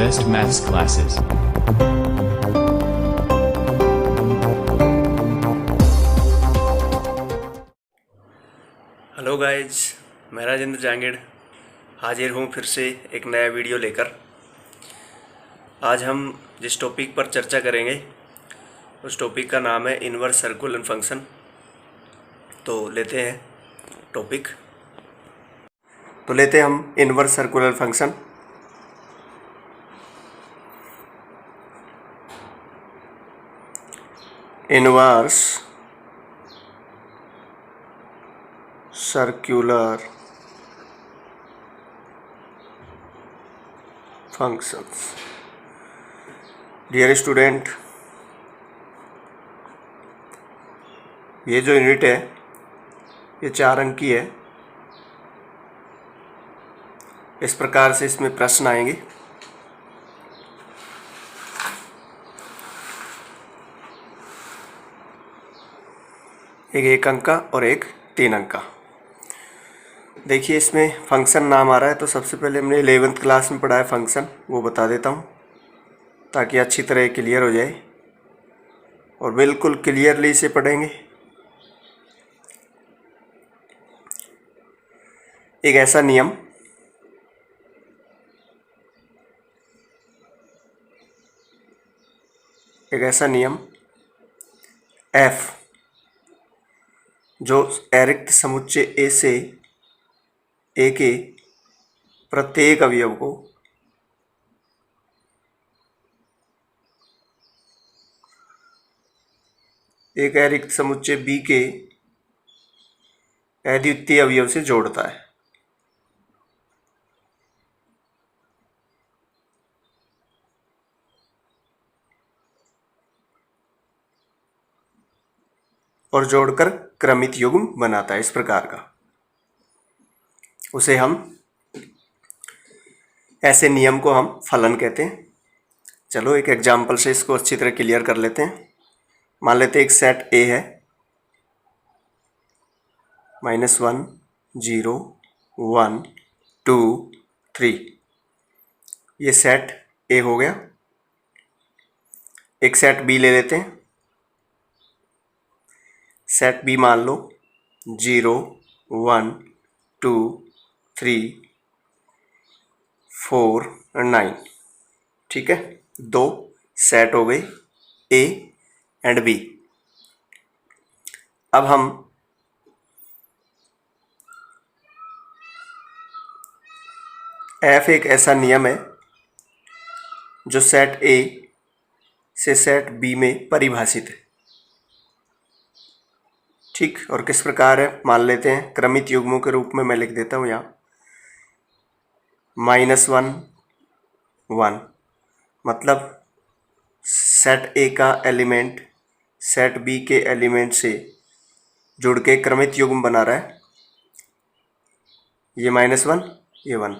best maths classes. Hello guys, मैं राजेंद्र जांगीड़ हाजिर हूँ फिर से एक नया वीडियो लेकर। आज हम जिस टॉपिक पर चर्चा करेंगे उस टॉपिक का नाम है इनवर्स सर्कुलर फंक्शन। तो लेते हैं टॉपिक, तो लेते हैं हम inverse circular function. Inverse circular functions. Dear student, ये जो यूनिट है ये 4 अंक की है। इस प्रकार से इसमें प्रश्न आएंगे। एक 1 अंक का और एक 3 अंक का। देखिए इसमें फंक्शन नाम आ रहा है, तो सबसे पहले हमने 11th क्लास में पढ़ा है फंक्शन, वो बता देता हूँ ताकि अच्छी तरह क्लियर हो जाए और बिल्कुल क्लियरली इसे पढ़ेंगे। एक ऐसा नियम f जो अरिक्त समुच्चय ए से ए के प्रत्येक अवयव को एक अरिक्त समुच्चय बी के अद्वितीय अवयव से जोड़ता है। और जोड़कर क्रमित युग्म बनाता है। इस प्रकार का उसे हम, ऐसे नियम को हम फलन कहते हैं। चलो एक एग्जाम्पल से इसको अच्छी तरह क्लियर कर लेते हैं। मान लेते हैं एक सेट ए है, -1 0 1 2 3। ये सेट ए हो गया। एक सेट बी ले लेते हैं। सेट बी मान लो 0 1 2 3 4 और 9। ठीक है, 2 सेट हो गए ए एंड बी। अब हम एफ एक ऐसा नियम है जो सेट ए से सेट बी में परिभाषित है। ठीक, और किस प्रकार है मान लेते हैं। क्रमित युग्मों के रूप में मैं लिख देता हूँ यहाँ -1 1, मतलब सेट ए का एलिमेंट सेट बी के एलिमेंट से जुड़ के क्रमित युग्म बना रहा है। ये -1 ये 1।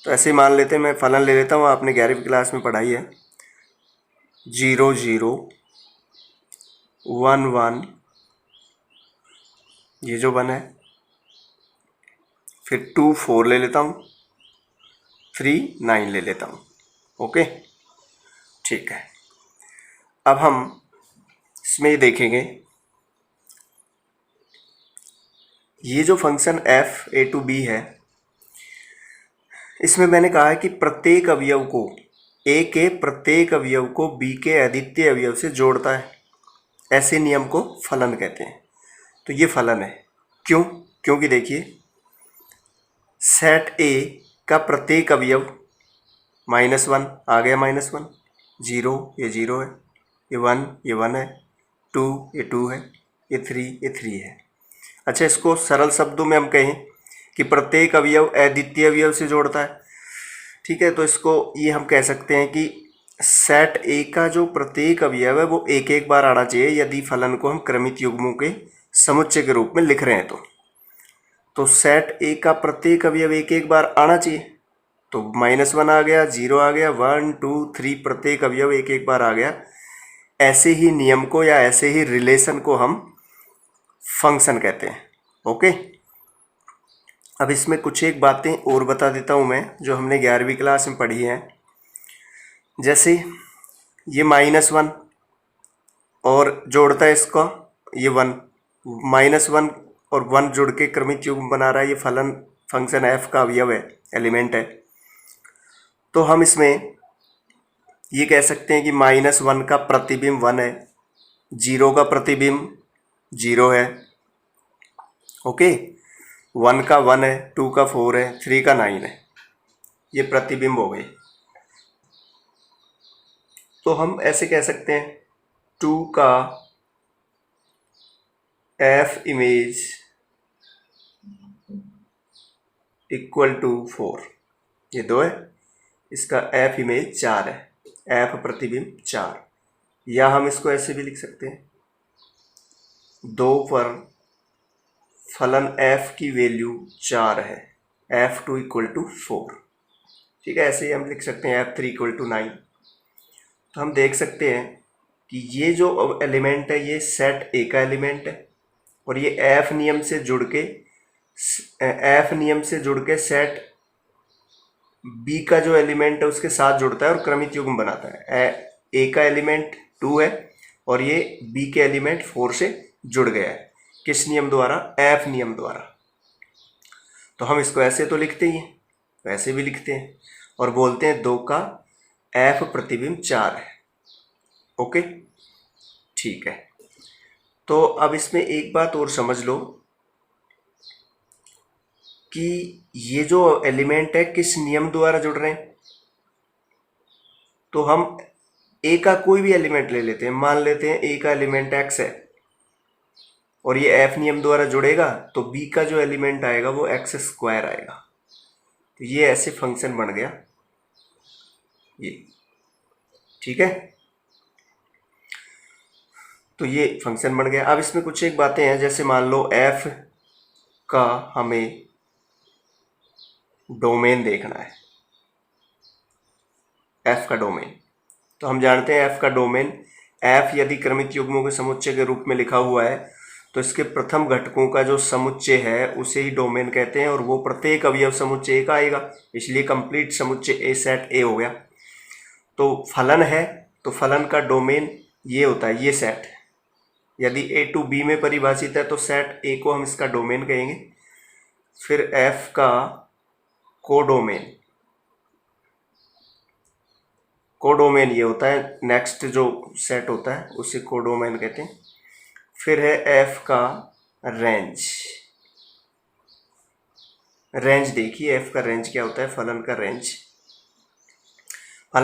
तो ऐसे ही मान लेते हैं, मैं फलन ले लेता हूँ, आपने 11वीं क्लास में पढ़ाई है। 0 0 1 1, ये जो 1 है। फिर 2 4 ले लेता हूँ, 3 9 ले लेता हूँ। ओके, ठीक है। अब हम इसमें ये देखेंगे, ये जो function f a to b है, इसमें मैंने कहा है कि प्रत्येक अवयव को a के प्रत्येक अवयव को b के अद्वितीय अवयव से जोड़ता है। ऐसे नियम को फलन कहते हैं। तो ये फलन है। क्यों? क्योंकि देखिए सेट a का प्रत्येक अवयव -1 आ गया, -1 0 ये 0 है, ये 1 ये 1 है, 2 ये 2 है, ये 3 ये 3 है। अच्छा, इसको सरल शब्दों में हम कहें कि प्रत्येक अवयव अद्वितीय अवयव से जोड़ता है। ठीक है, तो इसको ये हम कह सकते हैं कि सेट ए का जो प्रत्येक अवयव है वो एक एक बार आना चाहिए यदि फलन को हम क्रमित युग्मों के समुच्चय के रूप में लिख रहे हैं। तो सेट ए का प्रत्येक अवयव एक एक बार आना चाहिए। तो -1 आ गया, 0 आ गया, 1 2 3, प्रत्येक अवयव एक एक बार आ गया। ऐसे ही नियम को या ऐसे ही रिलेशन को हम फंक्शन कहते हैं। ओके, अब इसमें कुछ एक बातें और बता देता हूँ मैं, जो हमने 11वीं क्लास में पढ़ी हैं। जैसे ये -1 और जोड़ता है इसका ये 1, -1 और 1 जुड़ के क्रमिक युग्म बना रहा है। ये फंक्शन f का अवयव है, एलिमेंट है। तो हम इसमें ये कह सकते हैं कि -1 का प्रतिबिंब 1 है, 0 का प्रतिबिंब 0 है, ओके, 1 का 1 है, 2 का 4 है, 3 का 9 है। ये प्रतिबिंब हो गए। तो हम ऐसे कह सकते हैं 2 का f इमेज इक्वल टू 4, ये 2 है, इसका f इमेज 4 है, f प्रतिबिंब 4। या हम इसको ऐसे भी लिख सकते हैं 2 पर फलन f की वैल्यू 4 है, f2 इक्वल टू 4, ठीक है। ऐसे ही हम लिख सकते हैं f3 इक्वल टू 9। तो हम देख सकते हैं कि ये जो एलिमेंट है ये सेट ए का एलिमेंट है और ये f नियम से जुड़ के सेट b का जो एलिमेंट है उसके साथ जुड़ता है और क्रमिक युग्म बनाता है। a का एलिमेंट 2 है और ये b के एलिमेंट 4 से जुड़ गया है। किस नियम द्वारा? f नियम द्वारा। तो हम इसको ऐसे तो लिखते ही हैं, वैसे भी लिखते हैं और बोलते हैं 2 का f प्रतिबिंब 4 है, ओके, ठीक है। तो अब इसमें एक बात और समझ लो कि ये जो एलिमेंट है किस नियम द्वारा जुड़ रहे हैं। तो हम a का कोई भी एलिमेंट ले लेते हैं, मान लेते हैं a का एलिमेंट x है और ये f नियम द्वारा जुड़ेगा तो b का जो एलिमेंट आएगा वो x² आएगा। तो ये ऐसे फंक्शन बन गया ये, ठीक है। तो ये फंक्शन बन गया। अब इसमें कुछ एक बातें हैं, जैसे मान लो f का हमें डोमेन देखना है, f का डोमेन। तो हम जानते हैं f का डोमेन, f यदि क्रमिक युग्मों के समुच्चय के रूप में लिखा हुआ है तो इसके प्रथम घटकों का जो समुच्चय है उसे ही डोमेन कहते हैं और वो प्रत्येक अवयव समुच्चय A का आएगा, इसलिए कंप्लीट समुच्चय A सेट A हो गया। तो फलन है तो फलन का डोमेन ये होता है, ये सेट। यदि A टू B में परिभाषित है तो सेट A को हम इसका डोमेन कहेंगे। फिर f का कोडोमेन ये होता है, नेक्स्ट जो सेट होता है उसे कोडोमेन कहते हैं। फिर है f का रेंज देखिए f का रेंज क्या होता है, फलन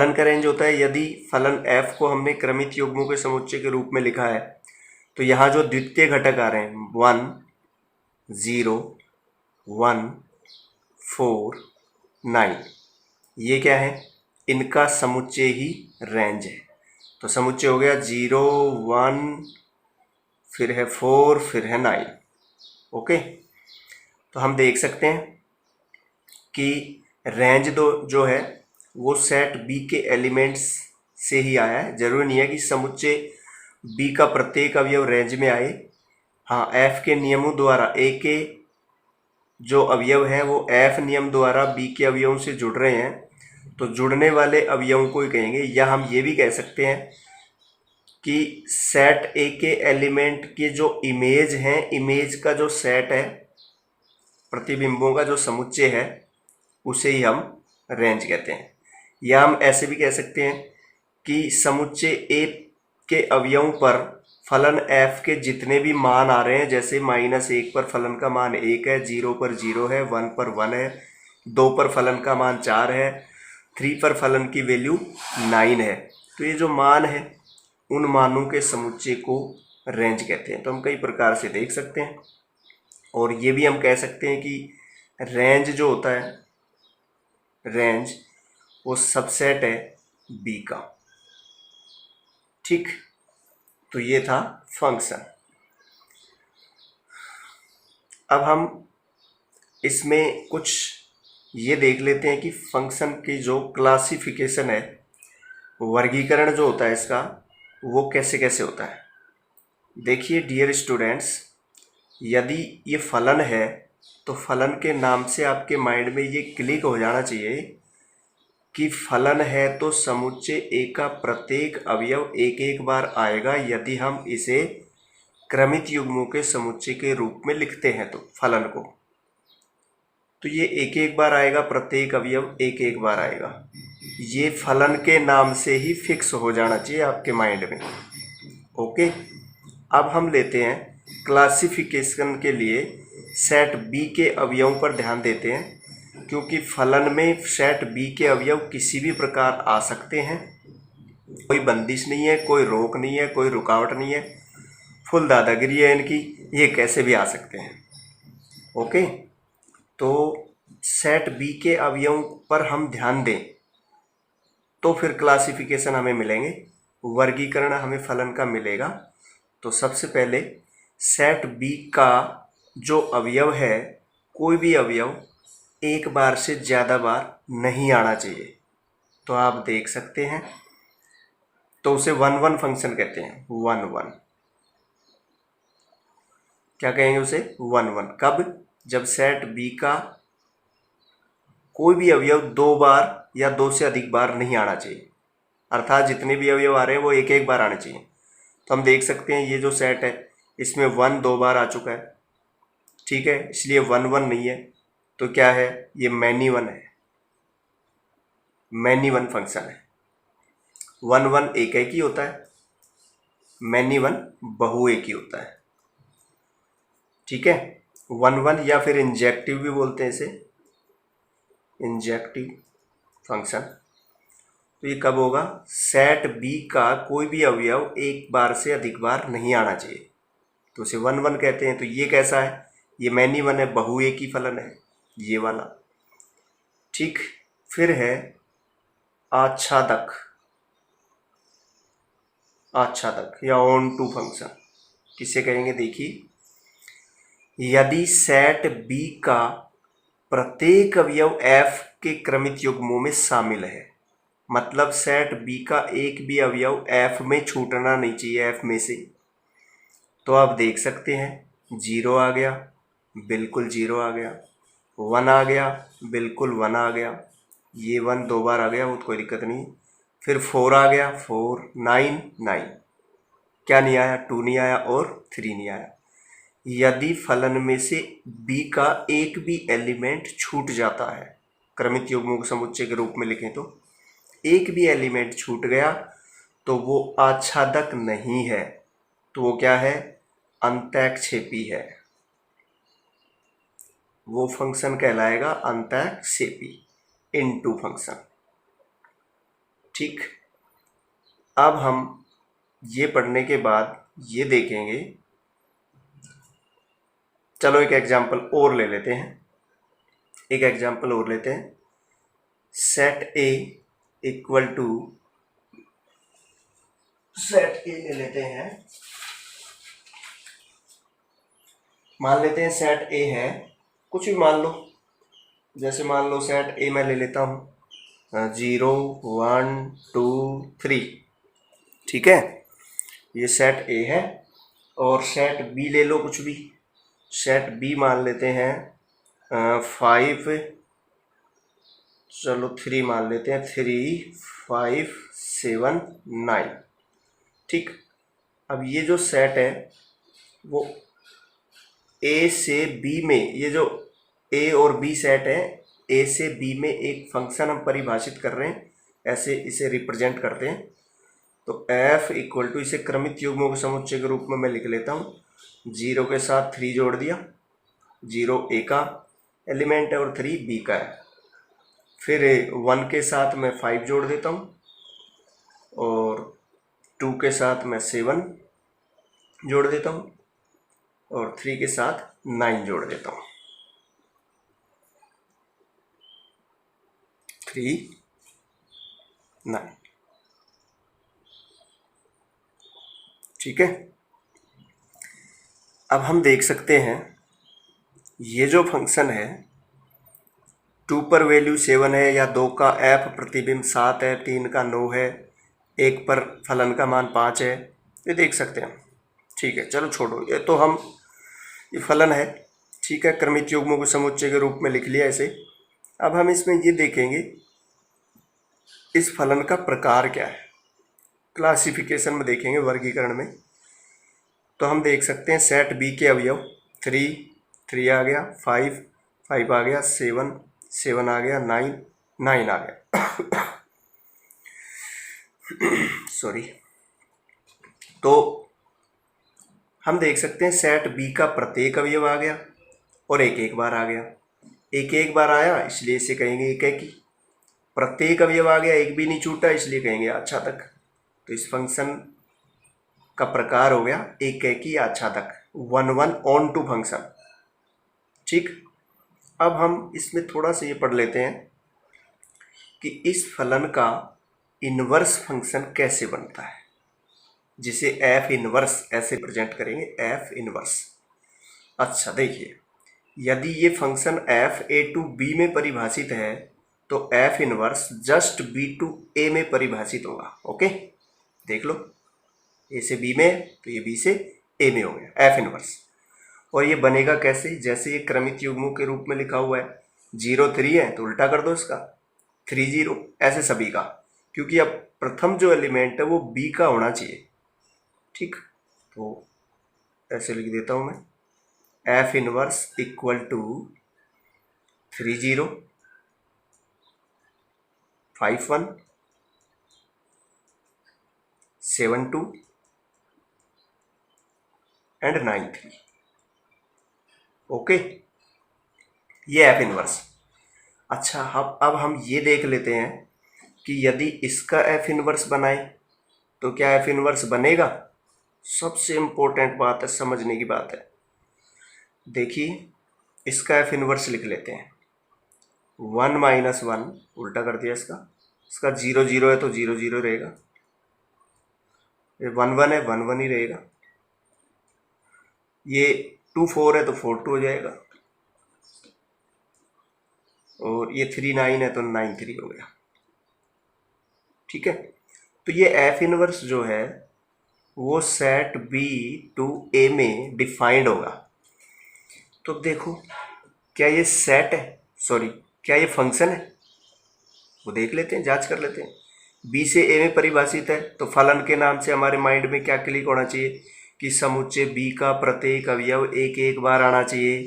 का रेंज होता है यदि फलन f को हमने क्रमिक युग्मों के समुच्चय के रूप में लिखा है तो यहाँ जो द्वितीय घटक आ रहे हैं 1 0 1 4 9, ये क्या है, इनका समुच्चय ही रेंज है। तो समुच्चय हो गया 0 1 फिर है 4 फिर है 9, ओके। तो हम देख सकते हैं कि रेंज जो है वो सेट B के एलिमेंट्स से ही आया है। जरूरी नहीं है कि समुच्चय B का प्रत्येक अवयव रेंज में आए। हाँ, F के नियमों द्वारा A के जो अवयव हैं वो F नियम द्वारा B के अवयवों से जुड़ रहे हैं तो जुड़ने वाले अवयवों को ही कहेंगे। या हम ये भी कह सकते हैं कि सेट A के एलिमेंट के जो इमेज हैं, इमेज का जो सेट है, प्रतिबिंबों का जो समुच्चय है उसे ही हम रेंज कहते हैं। या हम ऐसे भी कह सकते हैं कि समुच्चय A के अवयवों पर फलन f के जितने भी मान आ रहे हैं, जैसे -1 पर फलन का मान 1 है, 0 पर 0 है, 1 पर 1 है, 2 पर फलन का मान 4 है, 3 पर फलन की वैल्यू 9 है। तो ये जो मान है उन मानों के समुच्चय को रेंज कहते हैं। तो हम कई प्रकार से देख सकते हैं और ये भी हम कह सकते हैं कि रेंज जो होता है, रेंज वो सबसेट है B का, ठीक। तो ये था फंक्शन। अब हम इसमें कुछ ये देख लेते हैं कि फंक्शन की जो क्लासिफिकेशन है, वर्गीकरण जो होता है इसका, वो कैसे कैसे होता है। देखिए डियर स्टूडेंट्स, यदि ये फलन है तो फलन के नाम से आपके माइंड में ये क्लिक हो जाना चाहिए कि फलन है तो समुच्चय ए का प्रत्येक अवयव एक एक बार आएगा यदि हम इसे क्रमित युग्मों के समुच्चय के रूप में लिखते हैं तो फलन को, तो ये एक एक बार आएगा, प्रत्येक अवयव एक एक बार आएगा। ये फलन के नाम से ही फिक्स हो जाना चाहिए आपके माइंड में। ओके, अब हम लेते हैं क्लासिफिकेशन के लिए सेट बी के अवयवों पर ध्यान देते हैं, क्योंकि फलन में सेट बी के अवयव किसी भी प्रकार आ सकते हैं, कोई बंदिश नहीं है, कोई रोक नहीं है, कोई रुकावट नहीं है, फुल दादागिरी है इनकी, ये कैसे भी आ सकते हैं। ओके, तो सेट बी के अवयवों पर हम ध्यान दें तो फिर क्लासिफिकेशन हमें मिलेंगे, वर्गीकरण हमें फलन का मिलेगा। तो सबसे पहले सेट बी का जो अवयव है, कोई भी अवयव एक बार से ज़्यादा बार नहीं आना चाहिए। तो आप देख सकते हैं, तो उसे 1 1 फंक्शन कहते हैं। 1 1 क्या कहेंगे उसे? 1 1। कब? जब सेट बी का कोई भी अवयव 2 बार या 2 से अधिक बार नहीं आना चाहिए, अर्थात जितने भी अवयव आ रहे हैं वो एक एक बार आने चाहिए। तो हम देख सकते हैं ये जो सेट है इसमें 1 2 बार आ चुका है, ठीक है, इसलिए 1 1 नहीं है, तो क्या है? ये मैनी 1 है, मैनी 1 फंक्शन है। 1 1 एक ही होता है, मैनी 1 बहु एक ही होता है, ठीक है। 1 1 या फिर इंजेक्टिव भी बोलते हैं इसे, इंजेक्टिव फंक्शन। तो ये कब होगा? सेट बी का कोई भी अवयव एक बार से अधिक बार नहीं आना चाहिए, तो उसे 1 1 कहते हैं। तो ये कैसा है? ये मैनी 1 है, बहु एक ही फलन है, ये वाला, ठीक। फिर है आच्छादक, आच्छादक या ऑन टू फंक्शन। किसे कहेंगे? देखिए, यदि सेट बी का प्रत्येक अवयव एफ के क्रमित युग्मों में शामिल है, मतलब सेट बी का एक भी अवयव एफ में छूटना नहीं चाहिए, एफ में से। तो आप देख सकते हैं 0 आ गया, बिल्कुल 0 आ गया, 1 आ गया, बिल्कुल 1 आ गया, ये 1 2 बार आ गया, वो कोई दिक्कत नहीं। फिर 4 आ गया, 4, 9 9, क्या नहीं आया? 2 नहीं आया और 3 नहीं आया। यदि फलन में से b का एक भी एलिमेंट छूट जाता है, क्रमित युग्मों के समुच्चय के रूप में लिखें तो एक भी एलिमेंट छूट गया तो वो आच्छादक नहीं है, तो वो क्या है? अंतैक्षेपी है, वो फंक्शन कहलाएगा अंतैक्षेपी, इनटू फंक्शन, ठीक। अब हम ये पढ़ने के बाद ये देखेंगे, चलो एक एग्जाम्पल और ले लेते हैं, एक एग्जाम्पल और लेते हैं। Set A equal to, set A ले लेते हैं, मान लेते हैं सेट ए है, कुछ भी मान लो, जैसे मान लो सेट ए मैं ले लेता हूँ 0 1 2 3, ठीक है, ये सेट ए है। और सेट बी ले लो, कुछ भी, सेट बी मान लेते हैं 5, चलो 3 मान लेते हैं, 3 5 7 9, ठीक। अब ये जो सेट है वो ए से बी में, ये जो ए और बी सेट है, ए से बी में एक फंक्शन हम परिभाषित कर रहे हैं, ऐसे इसे रिप्रेजेंट करते हैं। तो f इक्वल टू, इसे क्रमित युग्मों के समुच्चय के रूप में मैं लिख लेता हूँ, 0 के साथ 3 जोड़ दिया, 0 ए का एलिमेंट है और 3 बी का है। फिर 1 के साथ मैं 5 जोड़ देता हूँ और 2 के साथ मैं 7 जोड़ देता हूँ और 3 के साथ 9 जोड़ देता हूँ, 3 9, ठीक है। अब हम देख सकते हैं ये जो फंक्शन है 2 पर वैल्यू 7 है, या 2 का f प्रतिबिंब 7 है, 3 का 9 है, 1 पर फलन का मान 5 है, ये देख सकते हैं, ठीक है। चलो छोड़ो, ये तो हम, ये फलन है, ठीक है, क्रमित युग्मों के समुच्चय के रूप में लिख लिया इसे। अब हम इसमें ये देखेंगे इस फलन का प्रकार क्या है। क्लासिफिकेशन में देखेंगे, वर्गीकरण में, तो हम देख सकते हैं सेट बी के अवयव 3 आ गया, 5 आ गया, 7 आ गया, 9 आ गया सॉरी। तो हम देख सकते हैं सेट बी का प्रत्येक अवयव आ गया और एक बार आ गया। एक बार आया इसलिए इसे कहेंगे एकेकी। प्रत्येक अवयव आ गया, एक भी नहीं छूटा, इसलिए कहेंगे आच्छादक। तो इस फंक्शन का प्रकार हो गया एकेकी आच्छादक, 1 ऑन टू फंक्शन। ठीक, अब हम इसमें थोड़ा सा ये पढ़ लेते हैं कि इस फलन का इनवर्स फंक्शन कैसे बनता है, जिसे एफ इनवर्स ऐसे प्रेजेंट करेंगे, एफ इनवर्स। अच्छा देखिए, यदि ये function F A to B में परिभाषित है तो F inverse just B to A में परिभाषित होगा। ओके, देख लो, ए से बी में तो ये बी से ए में हो गया एफ इनवर्स। और ये बनेगा कैसे, जैसे ये क्रमित युग्मों के रूप में लिखा हुआ है, 0 3 है तो उल्टा कर दो इसका, 3 0, ऐसे सभी का, क्योंकि अब प्रथम जो एलिमेंट है वो बी का होना चाहिए। ठीक, तो ऐसे लिख देता हूं मैं, F inverse equal to 3 0 5 1 7 2 and 9 3। Okay, ये एफ इनवर्स। अच्छा, अब हम ये देख लेते हैं कि यदि इसका एफ इनवर्स बनाए तो क्या एफ इनवर्स बनेगा। सबसे इंपॉर्टेंट बात है, समझने की बात है। देखिए, इसका एफ इनवर्स लिख लेते हैं, 1 - 1 उल्टा कर दिया इसका 0 0 है तो 0 0 रहेगा, 1 1 है 1 1 ही रहेगा, ये 2 4 है तो 4 2 हो जाएगा, और ये 3 9 है तो 9 3 हो गया। ठीक है, तो ये एफ इनवर्स जो है वो सेट बी टू ए में डिफाइंड होगा। तो देखो, क्या ये सेट है, सॉरी क्या ये फंक्शन है, वो देख लेते हैं, जांच कर लेते हैं। बी से ए में परिभाषित है तो फलन के नाम से हमारे माइंड में क्या क्लिक होना चाहिए कि समुच्चय बी का प्रत्येक अवयव एक बार आना चाहिए,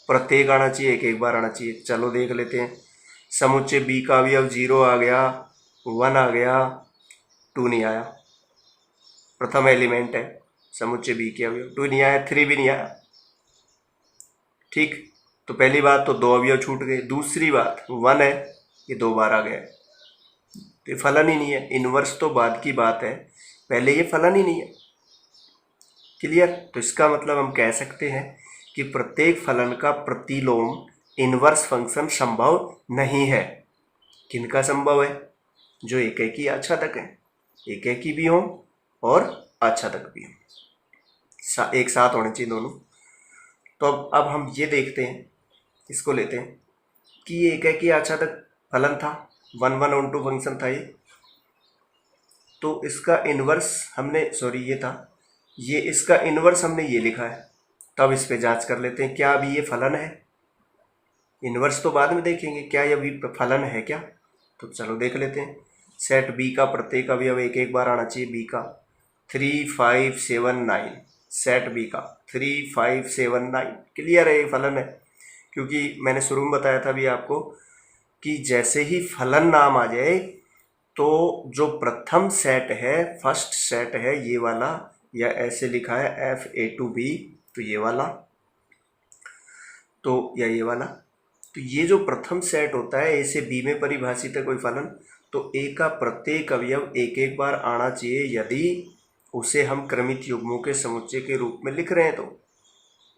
प्रत्येक आना चाहिए, एक बार आना चाहिए। चलो देख लेते हैं, समुच्चय बी का अवयव 0 आ गया, 1 आ गया, 2 नहीं आया, प्रथम एलिमेंट है समुच्चय बी के अवयव, 2 नहीं आया, 3 भी नहीं आया। ठीक, तो पहली बात तो 2 अवयव छूट गए, दूसरी बात 1 है, ये 2 बार आ गया, तो ये फलन ही नहीं है। इनवर्स तो बाद की बात है, पहले ये फलन ही नहीं है। क्लियर, तो इसका मतलब हम कह सकते हैं कि प्रत्येक फलन का प्रतिलोम इनवर्स फंक्शन संभव नहीं है। किनका संभव है, जो एकेकी आच्छादक है, एकेकी भी हो और आच्छादक भी हो, एक साथ होने चाहिए दोनों। तो अब हम ये देखते हैं, इसको लेते हैं कि ये एकेकी आच्छादक फलन था, 1 1 ऑन टू फंक्शन था ये, तो इसका इनवर्स हमने, सॉरी ये था, ये इसका इनवर्स हमने ये लिखा है। तब इस पे जांच कर लेते हैं, क्या अभी ये फलन है। इनवर्स तो बाद में देखेंगे, क्या ये अभी फलन है क्या। तो चलो देख लेते हैं, सेट बी का प्रत्येक अवयव एक बार आना चाहिए, बी का 3 5 7 9, सेट बी का 3 5 7 9, क्लियर है, ये फलन है। क्योंकि मैंने शुरू में बताया था अभी आपको कि जैसे ही फलन नाम आ जाए तो जो प्रथम सेट है, फर्स्ट सेट है ये वाला, या ऐसे लिखा है एफ ए टू बी, तो ये वाला, तो या ये वाला, तो ये जो प्रथम सेट होता है, ए से बी में परिभाषित है कोई फलन, तो ए का प्रत्येक अवयव एक बार आना चाहिए, यदि उसे हम क्रमित युग्मों के समुच्चय के रूप में लिख रहे हैं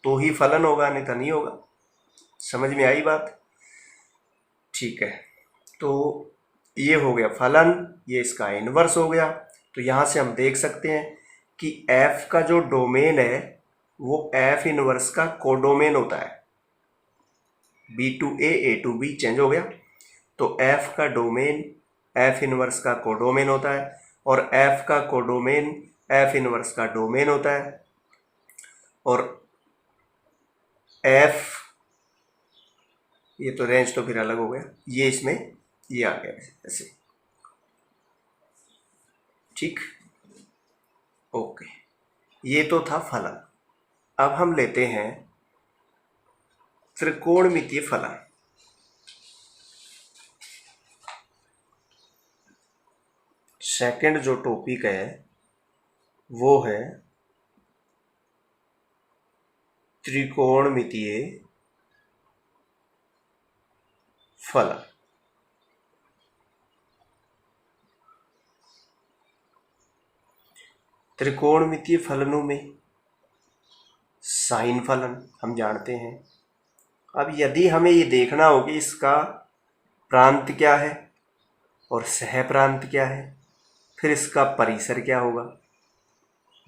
तो ही फलन होगा, नहीं तो नहीं होगा। समझ में आई बात। ठीक है, तो ये हो गया फलन, ये इसका इनवर्स हो गया। तो यहाँ से हम देख सकते हैं कि f का जो डोमेन है वो f इनवर्स का कोडोमेन होता है, b to a to b change हो गया, तो f का डोमेन f इनवर्स का कोडोमेन होता है, और f का कोडोमेन f इनवर्स का डोमेन होता है, और f, ये तो रेंज तो फिर अलग हो गया, ये इसमें ये आ गया ऐसे। ठीक, ओके, ये तो था फलन। अब हम लेते हैं त्रिकोणमितीय फलन। सेकंड जो टॉपिक है वो है त्रिकोणमितीय फलन। त्रिकोणमितीय फलनों में साइन फलन हम जानते हैं। अब यदि हमें ये देखना हो कि इसका प्रांत क्या है और सह प्रांत क्या है, फिर इसका परिसर क्या होगा,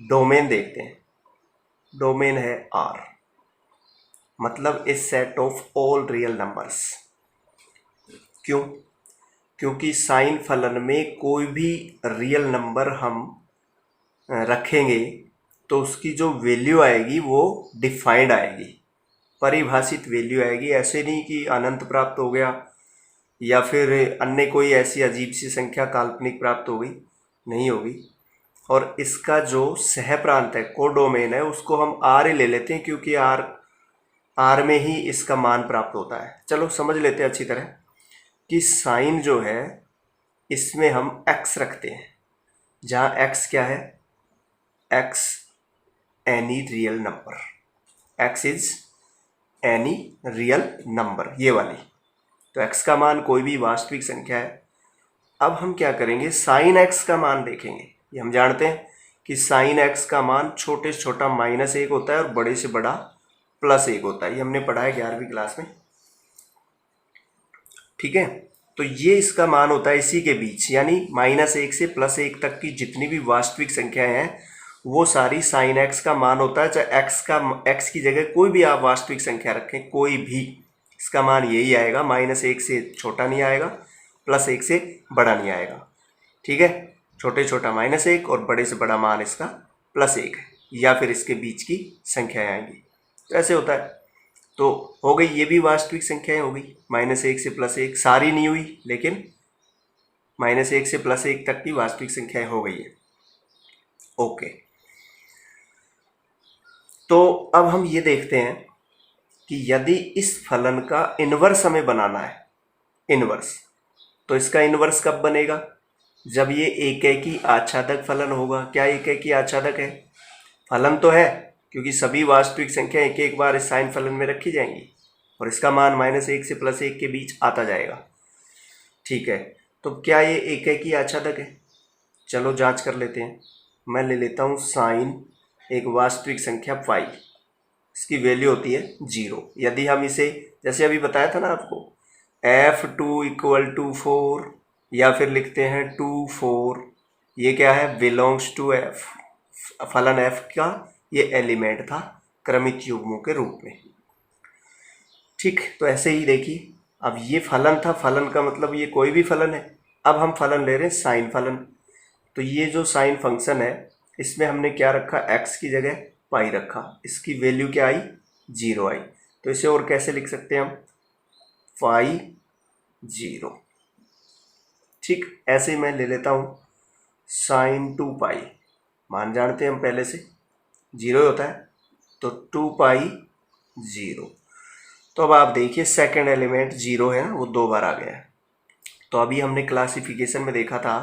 डोमेन देखते हैं। डोमेन है आर, मतलब इस set of all real numbers. क्यों? क्योंकि साइन फलन में कोई भी रियल नंबर हम रखेंगे तो उसकी जो वैल्यू आएगी वो डिफाइंड आएगी, परिभाषित वैल्यू आएगी। ऐसे नहीं कि अनंत प्राप्त हो गया या फिर अन्य कोई ऐसी अजीब सी संख्या काल्पनिक प्राप्त हो गई, नहीं होगी। और इसका जो सह प्रांत है, कोडोमेन है, उसको हम आर ही ले लेते हैं क्योंकि आर में ही इसका मान प्राप्त होता है। चलो समझ लेते हैं अच्छी तरह कि साइन जो है इसमें हम x रखते हैं, जहाँ x क्या है, x any real number, x is any real number, ये वाली। तो x का मान कोई भी वास्तविक संख्या है। अब हम क्या करेंगे, साइन x का मान देखेंगे। ये हम जानते हैं कि साइन x का मान छोटे से छोटा -1 होता है और बड़े से बड़ा +1 होता है। ये हमने पढ़ा है 11वीं क्लास में, ठीक है। तो ये इसका मान होता है इसी के बीच, यानी -1 से +1 तक की जितनी भी वास्तविक संख्याएं हैं वो सारी साइन x का मान होता है। चाहे x की जगह कोई भी आप वास्तविक संख्या रखें, कोई भी, इसका मान यही आएगा। -1 से छोटा नहीं आएगा, +1 से बड़ा नहीं आएगा, ठीक है। छोटे छोटा -1 और बड़े से बड़ा मान इसका +1 है, या फिर इसके बीच की संख्याएं आएंगी। तो ऐसे होता है। तो हो गई, ये भी वास्तविक संख्याएं हो गई। -1 से +1 सारी नहीं हुई, लेकिन -1 से +1 तक की वास्तविक संख्याएं हो गई है, ओके। तो अब हम ये देखते हैं कि यदि इस फलन का इन्वर्स हमें बनाना है, इन्वर्स, तो इसका इन्वर्स कब बनेगा, जब ये एकेकी आच्छादक फलन होगा। क्या एकेकी आच्छादक है? फलन तो है, क्योंकि सभी वास्तविक संख्या एक एक बार इस साइन फलन में रखी जाएंगी और इसका मान -1 से +1 के बीच आता जाएगा, ठीक है। तो क्या ये एकेकी आच्छादक है? चलो जांच कर लेते हैं। मैं ले लेता हूँ साइन एक वास्तविक संख्या पाई, इसकी वैल्यू होती है 0। यदि हम इसे, जैसे अभी बताया था ना आपको, f2 = 4, या फिर लिखते हैं 2 4, ये क्या है, बिलोंग्स टू f, फलन f का ये एलिमेंट था क्रमिक युग्मों के रूप में, ठीक। तो ऐसे ही देखिए, अब ये फलन था, फलन का मतलब ये कोई भी फलन है। अब हम फलन ले रहे हैं साइन फलन। तो ये जो साइन फंक्शन है इसमें हमने क्या रखा, x की जगह पाई रखा, इसकी वैल्यू क्या आई, 0 आई। तो इसे और कैसे लिख सकते हैं हम, पाई 0, ठीक। ऐसे ही मैं ले लेता हूँ साइन 2 पाई, मान जानते हैं हम पहले से 0 होता है, तो 2 पाई 0। तो अब आप देखिए सेकंड एलिमेंट 0 है ना, वो 2 बार आ गया है। तो अभी हमने क्लासिफिकेशन में देखा था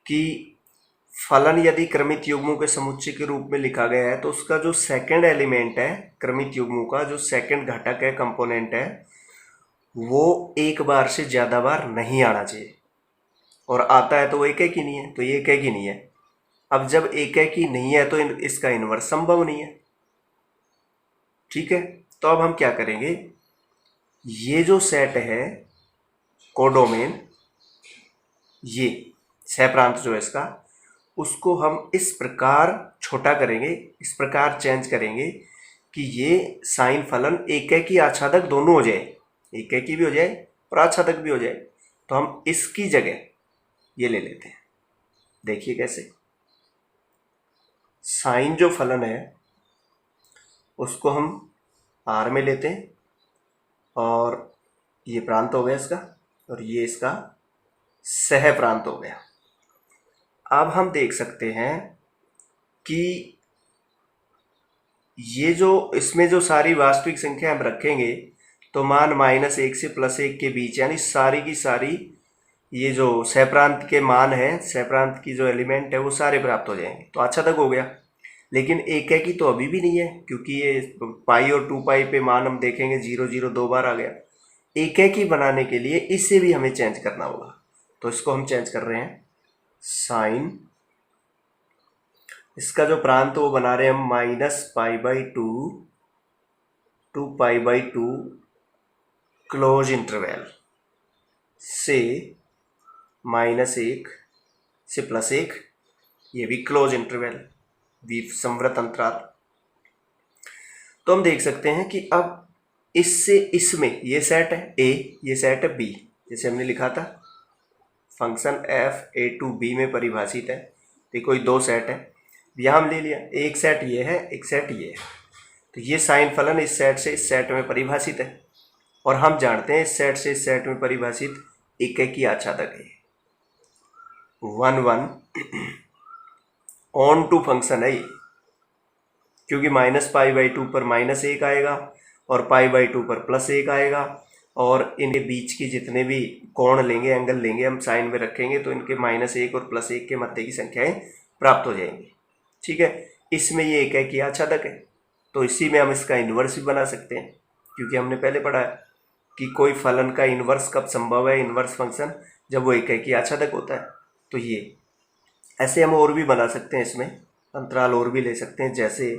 कि फलन यदि क्रमित युग्मों के समुच्चय के रूप में लिखा गया है तो उसका जो सेकंड एलिमेंट है, क्रमित युग्मों का जो सेकंड घटक है, कंपोनेंट है, वो एक बार से ज़्यादा बार नहीं आना चाहिए। और आता है तो वो एक ही नहीं है, तो ये एक ही नहीं है। अब जब एक ही नहीं है तो इसका इन्वर्स संभव नहीं है, ठीक है। तो अब हम क्या करेंगे, ये जो सेट है कोडोमेन, ये सह प्रांत जो है इसका, उसको हम इस प्रकार छोटा करेंगे, इस प्रकार चेंज करेंगे कि ये साइन फलन एकेकी आच्छादक दोनों हो जाए, एकेकी भी हो जाए और आच्छादक भी हो जाए। तो हम इसकी जगह ये ले लेते हैं। देखिए कैसे, साइन जो फलन है उसको हम आर में लेते हैं और ये प्रांत हो गया इसका, और ये इसका सह प्रांत हो गया। अब हम देख सकते हैं कि ये जो इसमें जो सारी वास्तविक संख्या हम रखेंगे तो मान -1 से +1 के बीच, यानी सारी की सारी ये जो सहप्रांत के मान हैं, सहप्रांत की जो एलिमेंट है वो सारे प्राप्त हो जाएंगे। तो अच्छा तक हो गया। लेकिन एक है की तो अभी भी नहीं है, क्योंकि ये पाई और 2 पाई पे मान हम देखेंगे 0 0 2 बार आ गया। एक है की बनाने के लिए इससे भी हमें चेंज करना होगा, तो इसको हम चेंज कर रहे हैं। साइन इसका जो प्रांत वो बना रहे हैं हम -π/2 to π/2 क्लोज इंटरवल से -1 से +1, ये भी क्लोज इंटरवल, विसंवृत अंतराल। तो हम देख सकते हैं कि अब इससे इसमें ये सेट है A, ये सेट है B, जैसे हमने लिखा था function f a to b में परिभाषित है। देखो ये दो सेट है, यहाँ हम ले लिया, एक सेट ये है, एक सेट ये है। तो ये साइन फलन इस सेट से इस सेट में परिभाषित है, और हम जानते हैं इस सेट से इस सेट में परिभाषित एकेकी आच्छादक है 1 1 ऑन टू फंक्शन है ये, क्योंकि -π/2 पर -1 आएगा और π/2 पर +1 आएगा, और इनके बीच की जितने भी कोण लेंगे, एंगल लेंगे, हम साइन में रखेंगे तो इनके -1 और +1 के मध्य की संख्याएं प्राप्त हो जाएंगी। ठीक है, इसमें ये एकेकी आच्छादक है, तो इसी में हम इसका इन्वर्स भी बना सकते हैं, क्योंकि हमने पहले पढ़ा है कि कोई फलन का इन्वर्स कब संभव है, इन्वर्स फंक्शन जब वो एकेकी आच्छादक होता है। तो ये ऐसे हम और भी बना सकते हैं, इसमें अंतराल और भी ले सकते हैं, जैसे